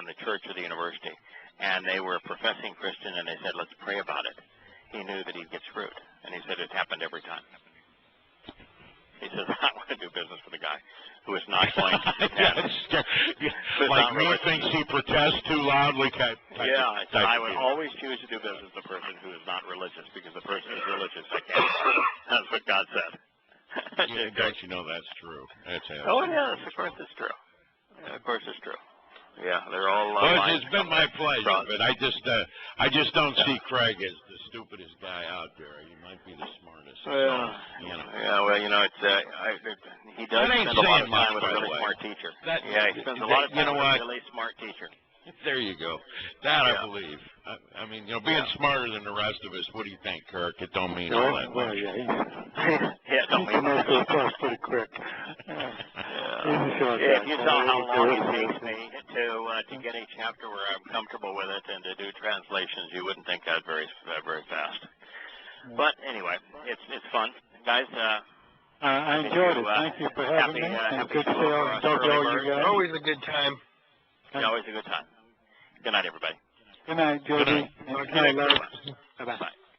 the church or the university, and they were a professing Christian, and they said, let's pray about it, he knew that he'd get screwed. And he said it happened every time. He says, I want to do business with a guy who is not going to pretend. Like me thinks he protests too loudly. I would always choose to do business with a person who is not religious, because the person who's religious, I can't. That's what God said. Don't you know that's true? That's oh, yes, of course it's true. Yeah, of course it's true. Yeah, they're all. Well, it's been my pleasure, but I just don't see Craig as the stupidest guy out there. He might be the smartest. Well, Yeah, well, it's he does spend a lot of time with a really smart teacher. He spends a lot of time with a really smart teacher. There you go. That I believe. I mean, being smarter than the rest of us. What do you think, Kirk? It don't mean all that much. It don't mean much. He goes pretty quick. If you saw how long it takes me to get a chapter where I'm comfortable with it and to do translations, you wouldn't think that very fast. But anyway, it's fun, guys. I enjoyed it. Thank you for having me. And good to talk to all you guys. Always a good time. Always a good time. Good night, everybody. Good night, Jody. Good night. Bye-bye.